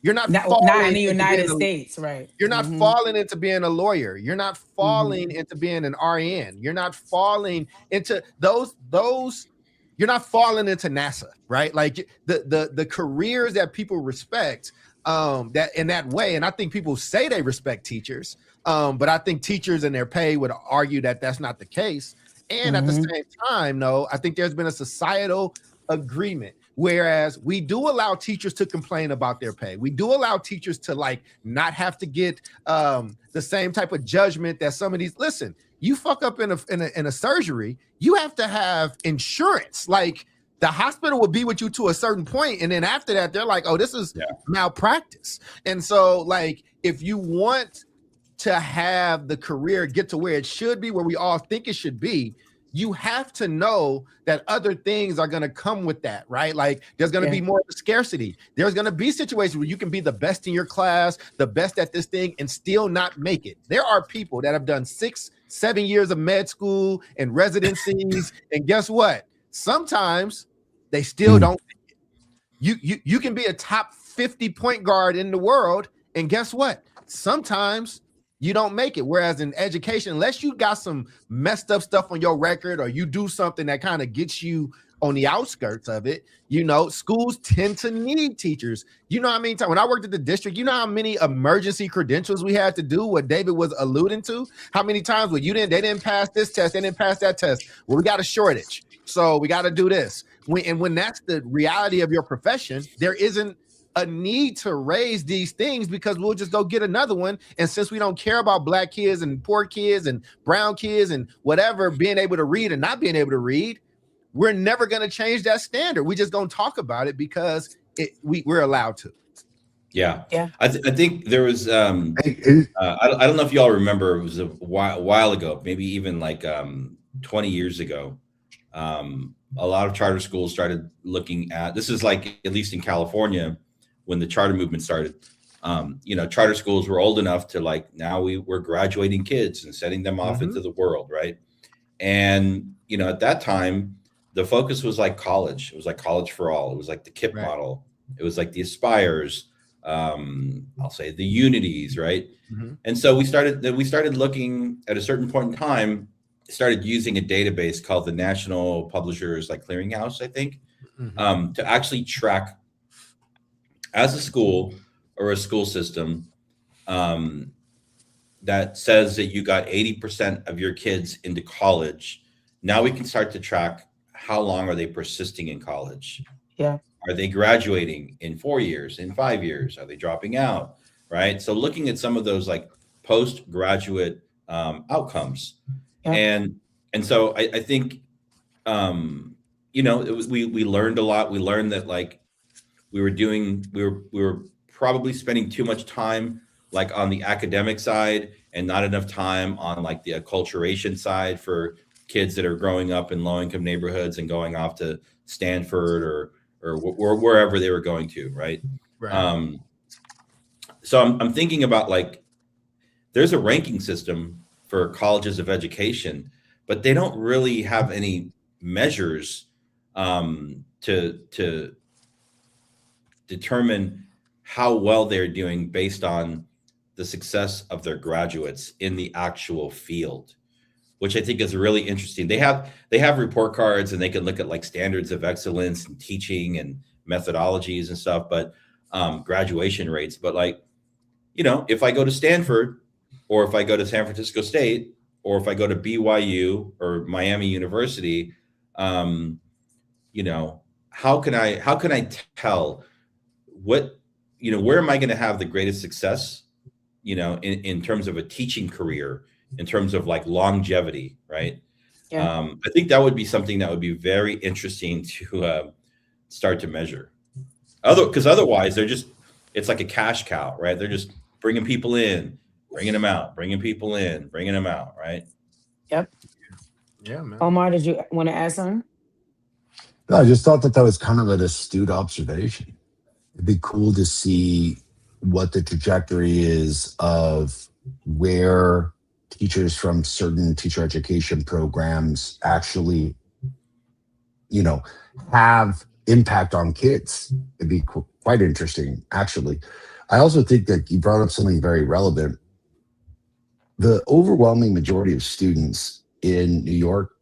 You're not falling not in the into United being States, right? You're not falling into being a lawyer. You're not falling into being an RN. You're not falling into those. You're not falling into NASA, right? Like the careers that people respect, that in that way. And I think people say they respect teachers, but I think teachers and their pay would argue that that's not the case. And at the same time, no, I think there's been a societal agreement. Whereas we do allow teachers to complain about their pay. We do allow teachers to like not have to get the same type of judgment that some of these. Listen, you fuck up in a surgery, you have to have insurance. Like the hospital will be with you to a certain point, and then after that, they're like, "Oh, this is malpractice." And so, like, if you want to have the career get to where it should be, where we all think it should be, you have to know that other things are going to come with that, right? Like there's going to be more of a scarcity. There's going to be situations where you can be the best in your class, the best at this thing, and still not make it. There are people that have done 6-7 years of med school and residencies, and guess what? Sometimes they still don't make it. You can be a top 50 point guard in the world, and guess what? Sometimes you don't make it. Whereas in education, unless you got some messed up stuff on your record, or you do something that kind of gets you on the outskirts of it, schools tend to need teachers. You know what I mean? When I worked at the district, you know how many emergency credentials we had to do, what David was alluding to? How many times they didn't pass this test, they didn't pass that test. Well, we got a shortage, so we got to do this. When that's the reality of your profession, there isn't a need to raise these things, because we'll just go get another one. And since we don't care about black kids and poor kids and brown kids and whatever being able to read and not being able to read, we're never going to change that standard. We just don't talk about it because we're allowed to. Yeah. I think there was I don't know if y'all remember, it was a while ago, maybe even like 20 years ago. A lot of charter schools started looking at, this is like, at least in California, when the charter movement started, charter schools were old enough to like, now we're graduating kids and setting them off into the world. Right. And, at that time, the focus was like college. It was like college for all. It was like the KIPP model. It was like the Aspires, I'll say the Unities. Right. And so we started looking at a certain point in time, started using a database called the National Publishers Clearinghouse, I think, to actually track, as a school or a school system, that says that you got 80% of your kids into college. Now we can start to track how long are they persisting in college. Yeah. Are they graduating in 4 years, in 5 years? Are they dropping out? Right. So looking at some of those like postgraduate outcomes, Yep. and so I think we learned a lot. We learned that like we were probably spending too much time like on the academic side and not enough time on like the acculturation side for kids that are growing up in low income neighborhoods and going off to Stanford or wherever they were going to, right? Right. So I'm thinking about like there's a ranking system for colleges of education, but they don't really have any measures to determine how well they're doing based on the success of their graduates in the actual field, which I think is really interesting. They have report cards and they can look at like standards of excellence and teaching and methodologies and stuff, but graduation rates. But like, if I go to Stanford or if I go to San Francisco State or if I go to BYU or Miami University, how can I tell what, where am I going to have the greatest success, in terms of a teaching career, in terms of like longevity, right? Yeah. I think that would be something that would be very interesting to start to measure. Because otherwise it's like a cash cow, right? They're just bringing people in, bringing them out, bringing people in, bringing them out, right? Yep. Yeah, man. Omar, did you want to add something? No, I just thought that was kind of an astute observation. It'd be cool to see what the trajectory is of where teachers from certain teacher education programs actually, have impact on kids. It'd be quite interesting, actually. I also think that you brought up something very relevant. The overwhelming majority of students in New York,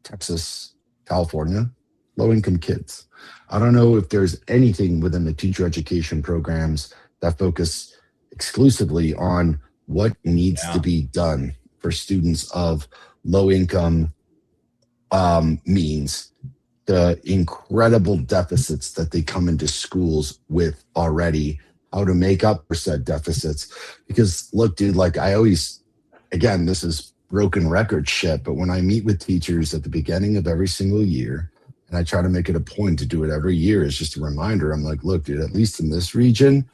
Texas, California, low-income kids. I don't know if there's anything within the teacher education programs that focus exclusively on what needs to be done for students of low-income means, the incredible deficits that they come into schools with already, how to make up for said deficits. Because look, dude, like I always, again, this is broken record shit, but when I meet with teachers at the beginning of every single year, and I try to make it a point to do it every year, it's just a reminder. I'm like, look, dude, at least in this region,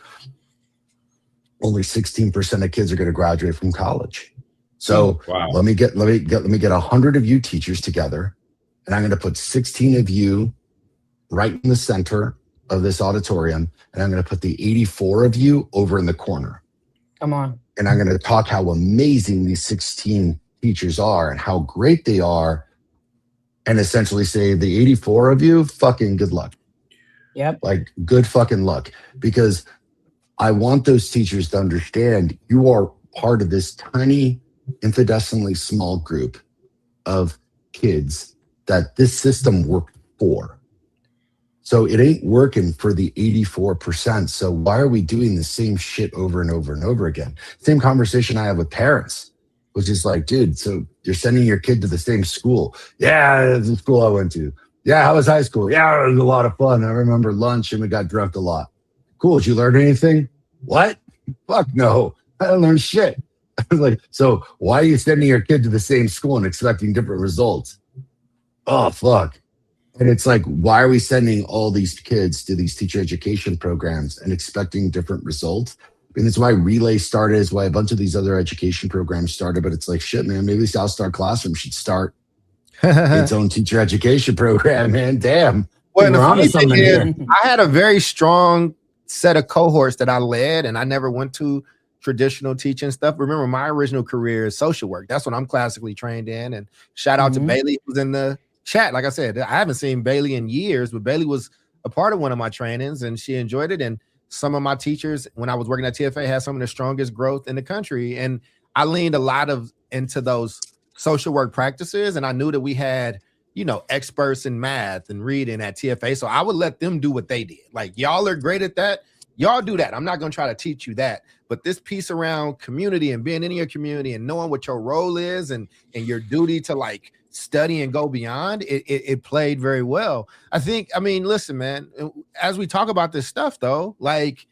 only 16% of kids are going to graduate from college. So let me get 100 of you teachers together, and I'm going to put 16 of you right in the center of this auditorium, and I'm going to put the 84 of you over in the corner. Come on. And I'm going to talk how amazing these 16 teachers are and how great they are, and essentially say the 84 of you, fucking good luck. Yep. Like good fucking luck. Because I want those teachers to understand you are part of this tiny, infinitesimally small group of kids that this system worked for. So it ain't working for the 84%. So why are we doing the same shit over and over and over again? Same conversation I have with parents, which is like, dude, so you're sending your kid to the same school. Yeah, that's the school I went to. Yeah, how was high school? Yeah, it was a lot of fun. I remember lunch and we got drunk a lot. Cool, did you learn anything? What? Fuck no, I didn't learn shit. I was like, so why are you sending your kid to the same school and expecting different results? Oh, fuck. And it's like, why are we sending all these kids to these teacher education programs and expecting different results? And it's why Relay started, is why a bunch of these other education programs started. But it's like, shit, man, maybe South Star Classroom should start its own teacher education program, man. Damn. Well, and the funny thing is, I had a very strong set of cohorts that I led, and I never went to traditional teaching stuff. Remember, my original career is social work. That's what I'm classically trained in. And shout out to Bailey, who's in the chat. Like I said, I haven't seen Bailey in years, but Bailey was a part of one of my trainings and she enjoyed it. And some of my teachers, when I was working at TFA, had some of the strongest growth in the country. And I leaned a lot into those social work practices. And I knew that we had, experts in math and reading at TFA. So I would let them do what they did. Like, y'all are great at that. Y'all do that. I'm not going to try to teach you that. But this piece around community and being in your community and knowing what your role is and your duty to like study and go beyond, it played very well. I mean, listen, man, as we talk about this stuff though, like,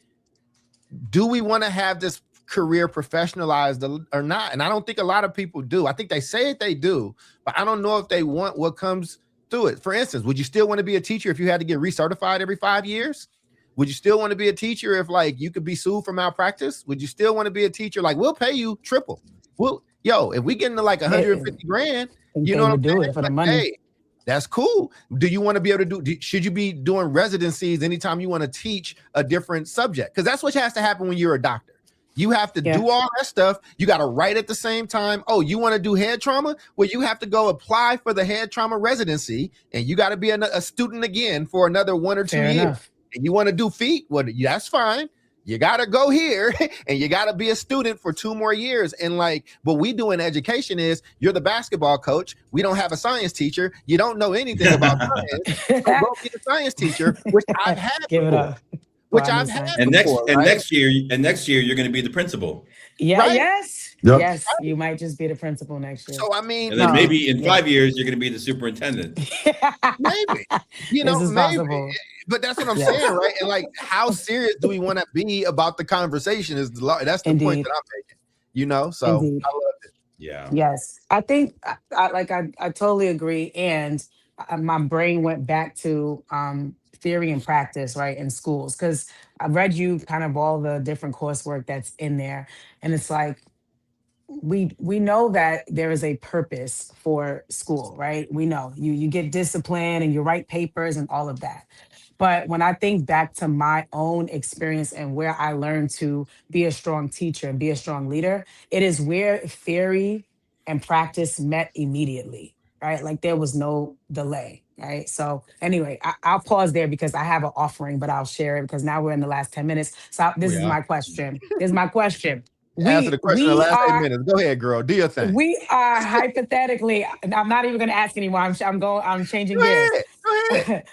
do we want to have this career professionalized or not? And I don't think a lot of people do. I think they say it, they do, but I don't know if they want what comes through it. For instance, would you still want to be a teacher if you had to get recertified every 5 years? Would you still want to be a teacher if like you could be sued for malpractice? Would you still want to be a teacher? Like, we'll pay you triple. Well, if we get into like 150 grand, you know what I'm do saying? it for the Like, money. hey, that's cool. Do you want to be able to should you be doing residencies anytime you want to teach a different subject? Because that's what has to happen when you're a doctor. You have to do all that stuff. You got to write at the same time. Oh, you want to do head trauma? Well, you have to go apply for the head trauma residency, and you got to be a student again for another 1 or 2 Fair years. enough. And you want to do feet? Well, that's fine. You got to go here and you got to be a student for 2 more years. And like, what we do in education is you're the basketball coach. We don't have a science teacher. You don't know anything about science. So go be a science teacher, which I've had Give it before. up. Which Well, I've I'm had And before, right? next year you're going to be the principal. Yeah. Right? Yes. Yep. Yes. You might just be the principal next year. So I mean, And then No. maybe in Yeah. 5 years you're going to be the superintendent. maybe, you know, This is maybe. possible. But that's what I'm Yes. saying, right? And like, how serious do we want to be about the conversation? That's the point Indeed. that I'm making. You know, so Indeed. I love it. Yeah. Yes, I think I totally agree, and my brain went back to theory and practice, right, in schools, because I've read you kind of all the different coursework that's in there, and it's like we know that there is a purpose for school, right? We know you get discipline and you write papers and all of that. But when I think back to my own experience and where I learned to be a strong teacher and be a strong leader, it is where theory and practice met immediately, right? Like there was no delay, right? So anyway, I'll pause there because I have an offering, but I'll share it because now we're in the last 10 minutes. So this is Yeah. my question. This is my question. Answer the question in the last 8 are minutes. Go ahead, girl. Do your thing. we are hypothetically, I'm not even going to ask anymore. I'm changing Go gears. ahead. Go ahead.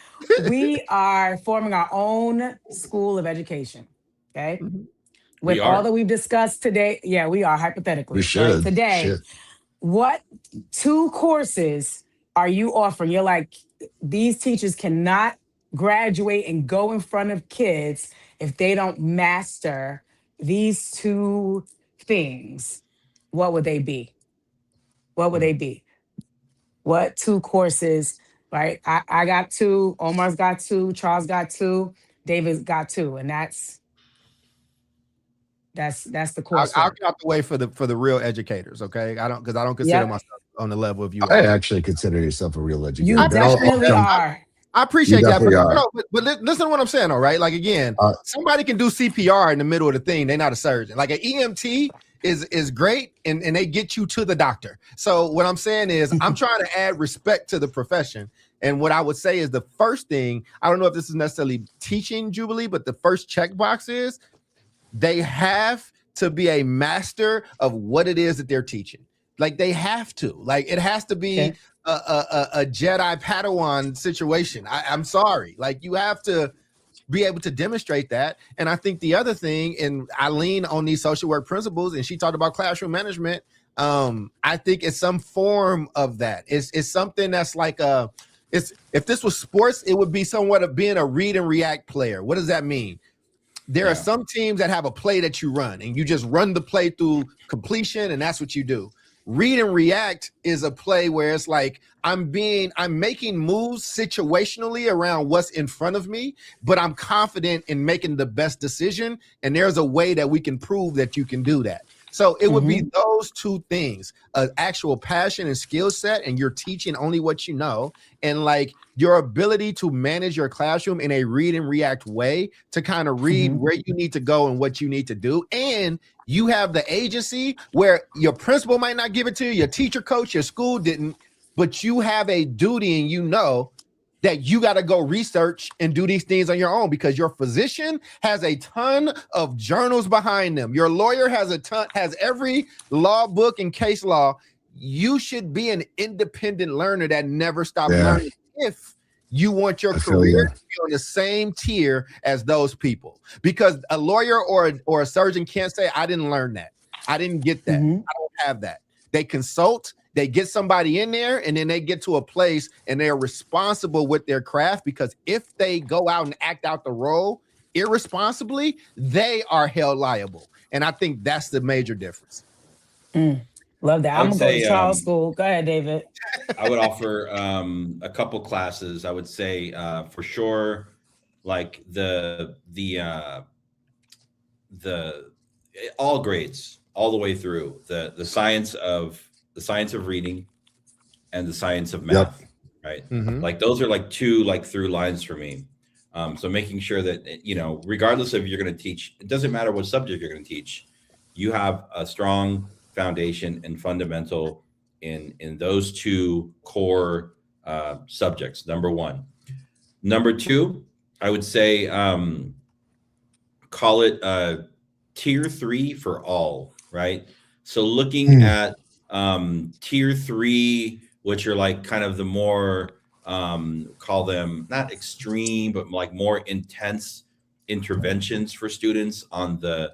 We are forming our own school of education. Okay. Mhm. With We are. all that we've discussed today. Yeah, we are hypothetically. We right? should. Today, Shit. what 2 courses are you offering? You're like, these teachers cannot graduate and go in front of kids if they don't master these 2 things. What would they be? What would they be? What 2 courses, right? I got 2, Omar's got 2, Charles got 2, David's got 2, and that's the I'll coursework. get out the way for the real educators, okay? I don't consider Yep. myself on the level of you. I actually consider yourself a real educator. You but I'll definitely jump- are. I appreciate You that, but, definitely are. no, but listen to what I'm saying, all right? Like again, Uh, somebody can do CPR in the middle of the thing. They're not a surgeon. Like an EMT is great, and they get you to the doctor. So what I'm saying is, I'm trying to add respect to the profession. And what I would say is the first thing. I don't know if this is necessarily teaching Jubilee, but the first checkbox is they have to be a master of what it is that they're teaching. Like they have to. Like it has to be. Okay. A Jedi Padawan situation. I'm sorry. Like you have to be able to demonstrate that. And I think the other thing, and I lean on these social work principles, and she talked about classroom management. I think it's some form of that. It's something that's like if this was sports, it would be somewhat of being a read and react player. What does that mean? There Yeah. are some teams that have a play that you run, and you just run the play through completion, and that's what you do. Read and react is a play where it's like I'm making moves situationally around what's in front of me, but I'm confident in making the best decision. And there's a way that we can prove that you can do that. So it would be those 2 things, an actual passion and skill set, and you're teaching only what you know, and like your ability to manage your classroom in a read and react way to kind of read where you need to go and what you need to do. And you have the agency where your principal might not give it to you, your teacher, coach, your school didn't, but you have a duty and you know that you got to go research and do these things on your own because your physician has a ton of journals behind them. Your lawyer has every law book and case law. You should be an independent learner that never stops learning if you want your career to be on the same tier as those people. Because a lawyer or a surgeon can't say, I didn't learn that. I didn't get that. I don't have that. They consult. they get somebody in there, and then they get to a place and they're responsible with their craft, because if they go out and act out the role irresponsibly, they are held liable. And I think that's the major difference. Love that. I I'm would gonna go to say, Charles School. Go ahead, David. I would offer a couple classes. I would say for sure, like the all grades, all the way through the science of reading and the science of math, right? Mhm. Like those are like two like through lines for me. So making sure that, you know, regardless of you're going to teach, it doesn't matter what subject you're going to teach, you have a strong foundation and fundamental in those two core subjects. Number one. Number two, I would say call it tier 3 for all, right? So looking at tier 3, which are like kind of the more call them not extreme, but like more intense interventions for students on the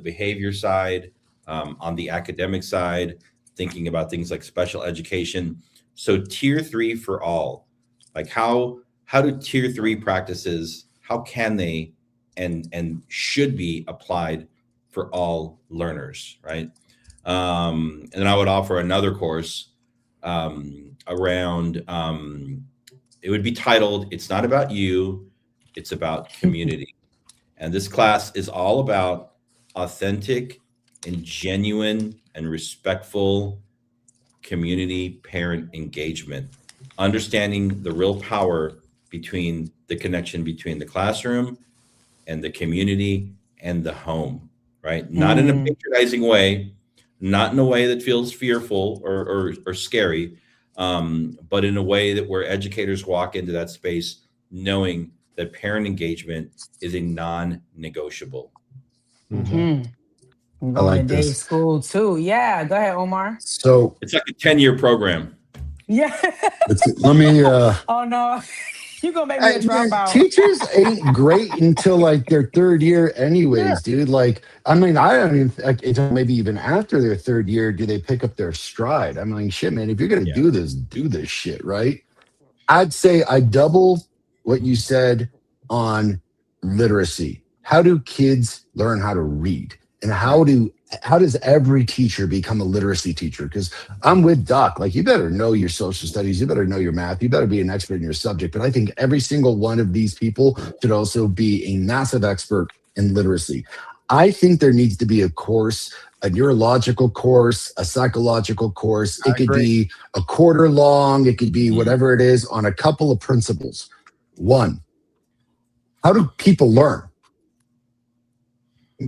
behavior side, on the academic side, thinking about things like special education. So tier 3 for all, like how do tier 3 practices, how can they and should be applied for all learners, right? And then I would offer another course around, it would be titled, It's Not About You, It's About Community. And this class is all about authentic and genuine and respectful community parent engagement, understanding the real power between the connection between the classroom and the community and the home, right? Not in a patronizing way, not in a way that feels fearful or scary, but in a way that where educators walk into that space knowing that parent engagement is a non-negotiable. I'm I going like to Dave's this. school too. Yeah, go ahead, Omar. So It's like a 10-year program. Yeah. let me Oh no, you gonna make me a dropout. teachers ain't great until like their third year anyways, dude. Like, I mean, I don't even until maybe even after their third year do they pick up their stride. I'm like, shit, man, if you're gonna do this shit, right? I'd say I double what you said on literacy. How do kids learn how to read? And how does every teacher become a literacy teacher? Because I'm with Doc. Like, you better know your social studies, you better know your math, you better be an expert in your subject. But I think every single one of these people should also be a massive expert in literacy. I think there needs to be a course, a neurological course, a psychological course. It could be a quarter long, it could be whatever it is, on a couple of principles. One, how do people learn?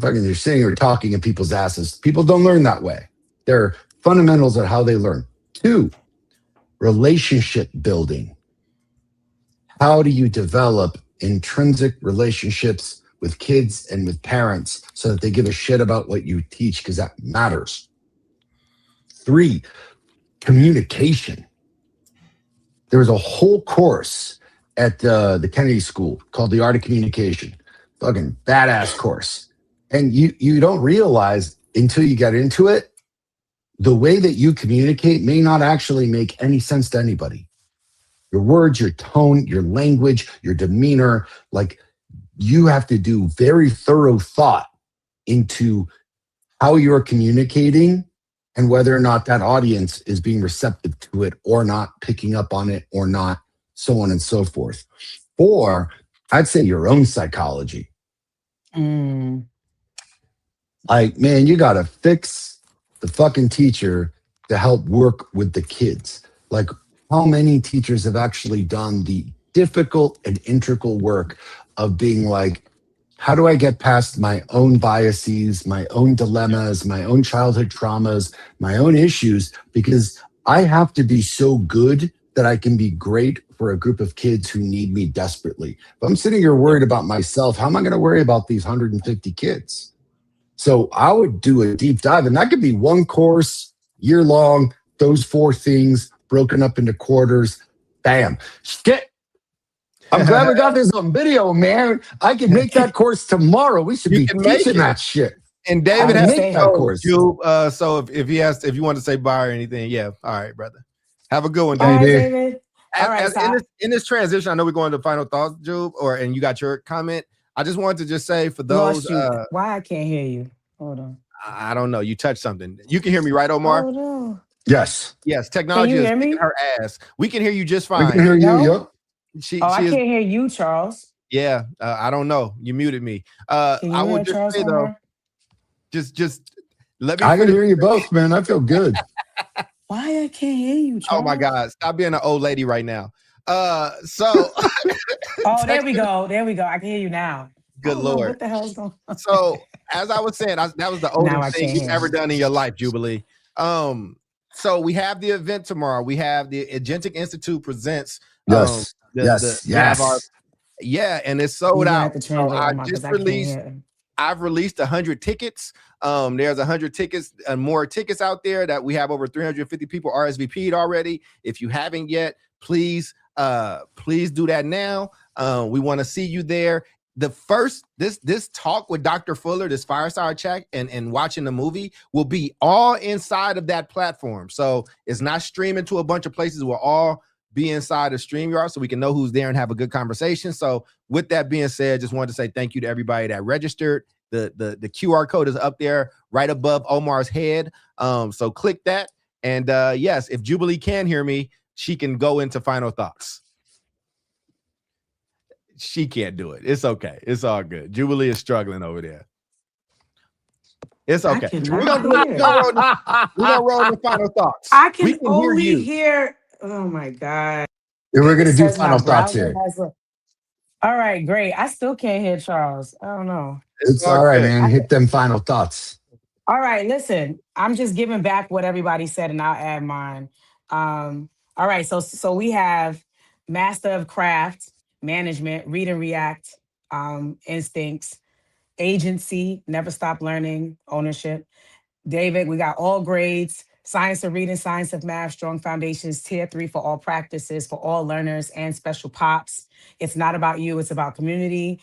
Fucking, you're sitting here talking in people's asses. People don't learn that way. There are fundamentals of how they learn. Two, relationship building. How do you develop intrinsic relationships with kids and with parents so that they give a shit about what you teach, because that matters. Three, communication. There was a whole course at the Kennedy School called The Art of Communication. Fucking badass course. And you don't realize until you get into it, the way that you communicate may not actually make any sense to anybody. Your words, your tone, your language, your demeanor, like, you have to do very thorough thought into how you're communicating and whether or not that audience is being receptive to it or not, picking up on it or not, so on and so forth. Or I'd say your own psychology. Like, man, you got to fix the fucking teacher to help work with the kids. Like, how many teachers have actually done the difficult and integral work of being like, how do I get past my own biases, my own dilemmas, my own childhood traumas, my own issues? Because I have to be so good that I can be great for a group of kids who need me desperately. If I'm sitting here worried about myself, how am I going to worry about these 150 kids? So I would do a deep dive, and that could be one course, year long, those 4 things broken up into quarters. Bam. Shit. I'm glad we got this on video, man. I can make that course tomorrow. We should be teaching that shit. And I David would has say to that go, course. Jube. So if you want to say bye or anything, yeah. All right, brother. Have a good one, All right, David. Baby. David. All right, In stop. this transition, I know we're going to final thoughts, Jube, and you got your comment. I just wanted to just say for those, Lost you. Why I can't hear you? Hold on. I don't know, you touched something. You can hear me, right, Omar? Oh no. Yes. Yes, Can technology you is hear kicking me? her ass. We can hear you just We can fine. hear you. No. Yep. She Oh, I is. can't hear you, Charles. Yeah, I don't know. You muted me. Can I you will hear just Charles say though, Omar? just let me I can finish. hear you both, man. I feel good. Why I can't hear you, Charles? Oh my God, stop being an old lady right now. So Oh, there we go. There we go. I can hear you now. I good don't know Lord. what the hell's going on. So as I was saying, that was the Now oldest I thing can't you've hear. ever done in your life, Jubilee. So we have the event tomorrow. We have the Agentic Institute presents. Yes. We have our Yes. and it's You're sold gonna out. have to So translate I Omar because just I can't released. hear. I've released 100 tickets. There's 100 tickets and more tickets out there that we have over 350 people RSVP'd already. If you haven't yet, please do that now. We want to see you there. The first this talk with Dr. Fuller, this fireside chat and watching the movie will be all inside of that platform. So it's not streaming to a bunch of places. We'll all be inside of StreamYard so we can know who's there and have a good conversation. So with that being said, just wanted to say thank you to everybody that registered. The QR code is up there right above Omar's head. So click that. And yes, if Jubilee can hear me, she can go into final thoughts. She can't do it. It's okay. It's all good. Jubilee is struggling over there. It's okay. We're gonna roll the final thoughts. I We can can only hear you. hear. Oh my God. We're going to It do says my final thoughts browser here. has all right, great. I still can't hear Charles. I don't know. It's all all right, good. man. Hit them final thoughts. All right, listen. I'm just giving back what everybody said, and I'll add mine. All right, so we have Master of Craft, Management, Read and React, Instincts, Agency, Never Stop Learning, Ownership. David, we got all grades, Science of Reading, Science of Math, Strong Foundations, Tier 3 for all practices, for all learners and special pops. It's not about you, it's about community.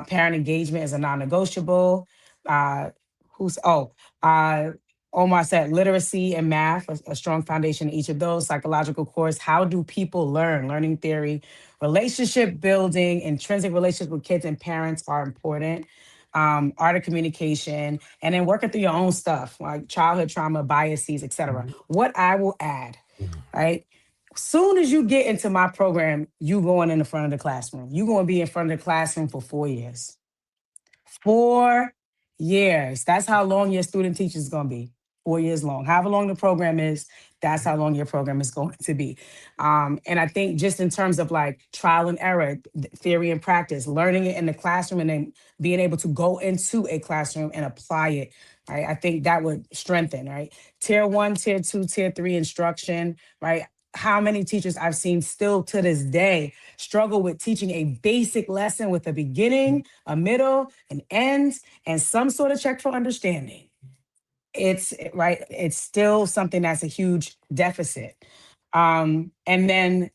Parent engagement is a non-negotiable. Uh, who's, oh, uh, Omar said literacy and math, a strong foundation in each of those. Psychological course, how do people learn? Learning theory, relationship building, intrinsic relationships with kids and parents are important. Art of communication, and then working through your own stuff like childhood trauma, biases, etc. What I will add, right? Soon as you get into my program, you going in the front of the classroom. You're going to be in front of the classroom for 4 years. 4 years. That's how long your student teacher is going to be. 4 years long. However long the program is, that's how long your program is going to be. And I think just in terms of like trial and error, theory and practice, learning it in the classroom and then being able to go into a classroom and apply it, right? I think that would strengthen, right? Tier 1, Tier 2, Tier 3 instruction, right? How many teachers I've seen still to this day struggle with teaching a basic lesson with a beginning, a middle, an end, and some sort of check for understanding. It's right, it's still something that's a huge deficit. And then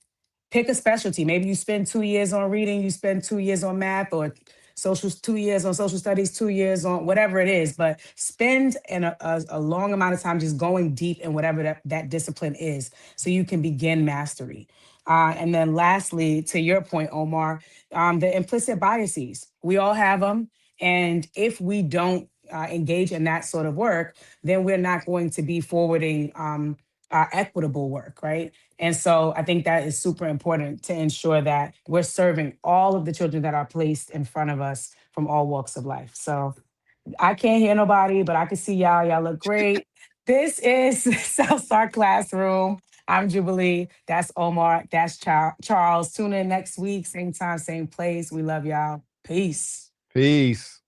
pick a specialty. Maybe you spend 2 years on reading, you spend 2 years on math, or 2 years on social studies, 2 years on whatever it is, but spend a long amount of time just going deep in whatever that discipline is so you can begin mastery. And then lastly, to your point, Omar, the implicit biases, we all have them. And if we don't engage in that sort of work, then we're not going to be forwarding equitable work, right? And so I think that is super important to ensure that we're serving all of the children that are placed in front of us from all walks of life. So I can't hear nobody, but I can see y'all. Y'all look great. This is Southstar Classroom. I'm Jubilee. That's Omar. That's Charles. Tune in next week, same time, same place. We love y'all. Peace. Peace.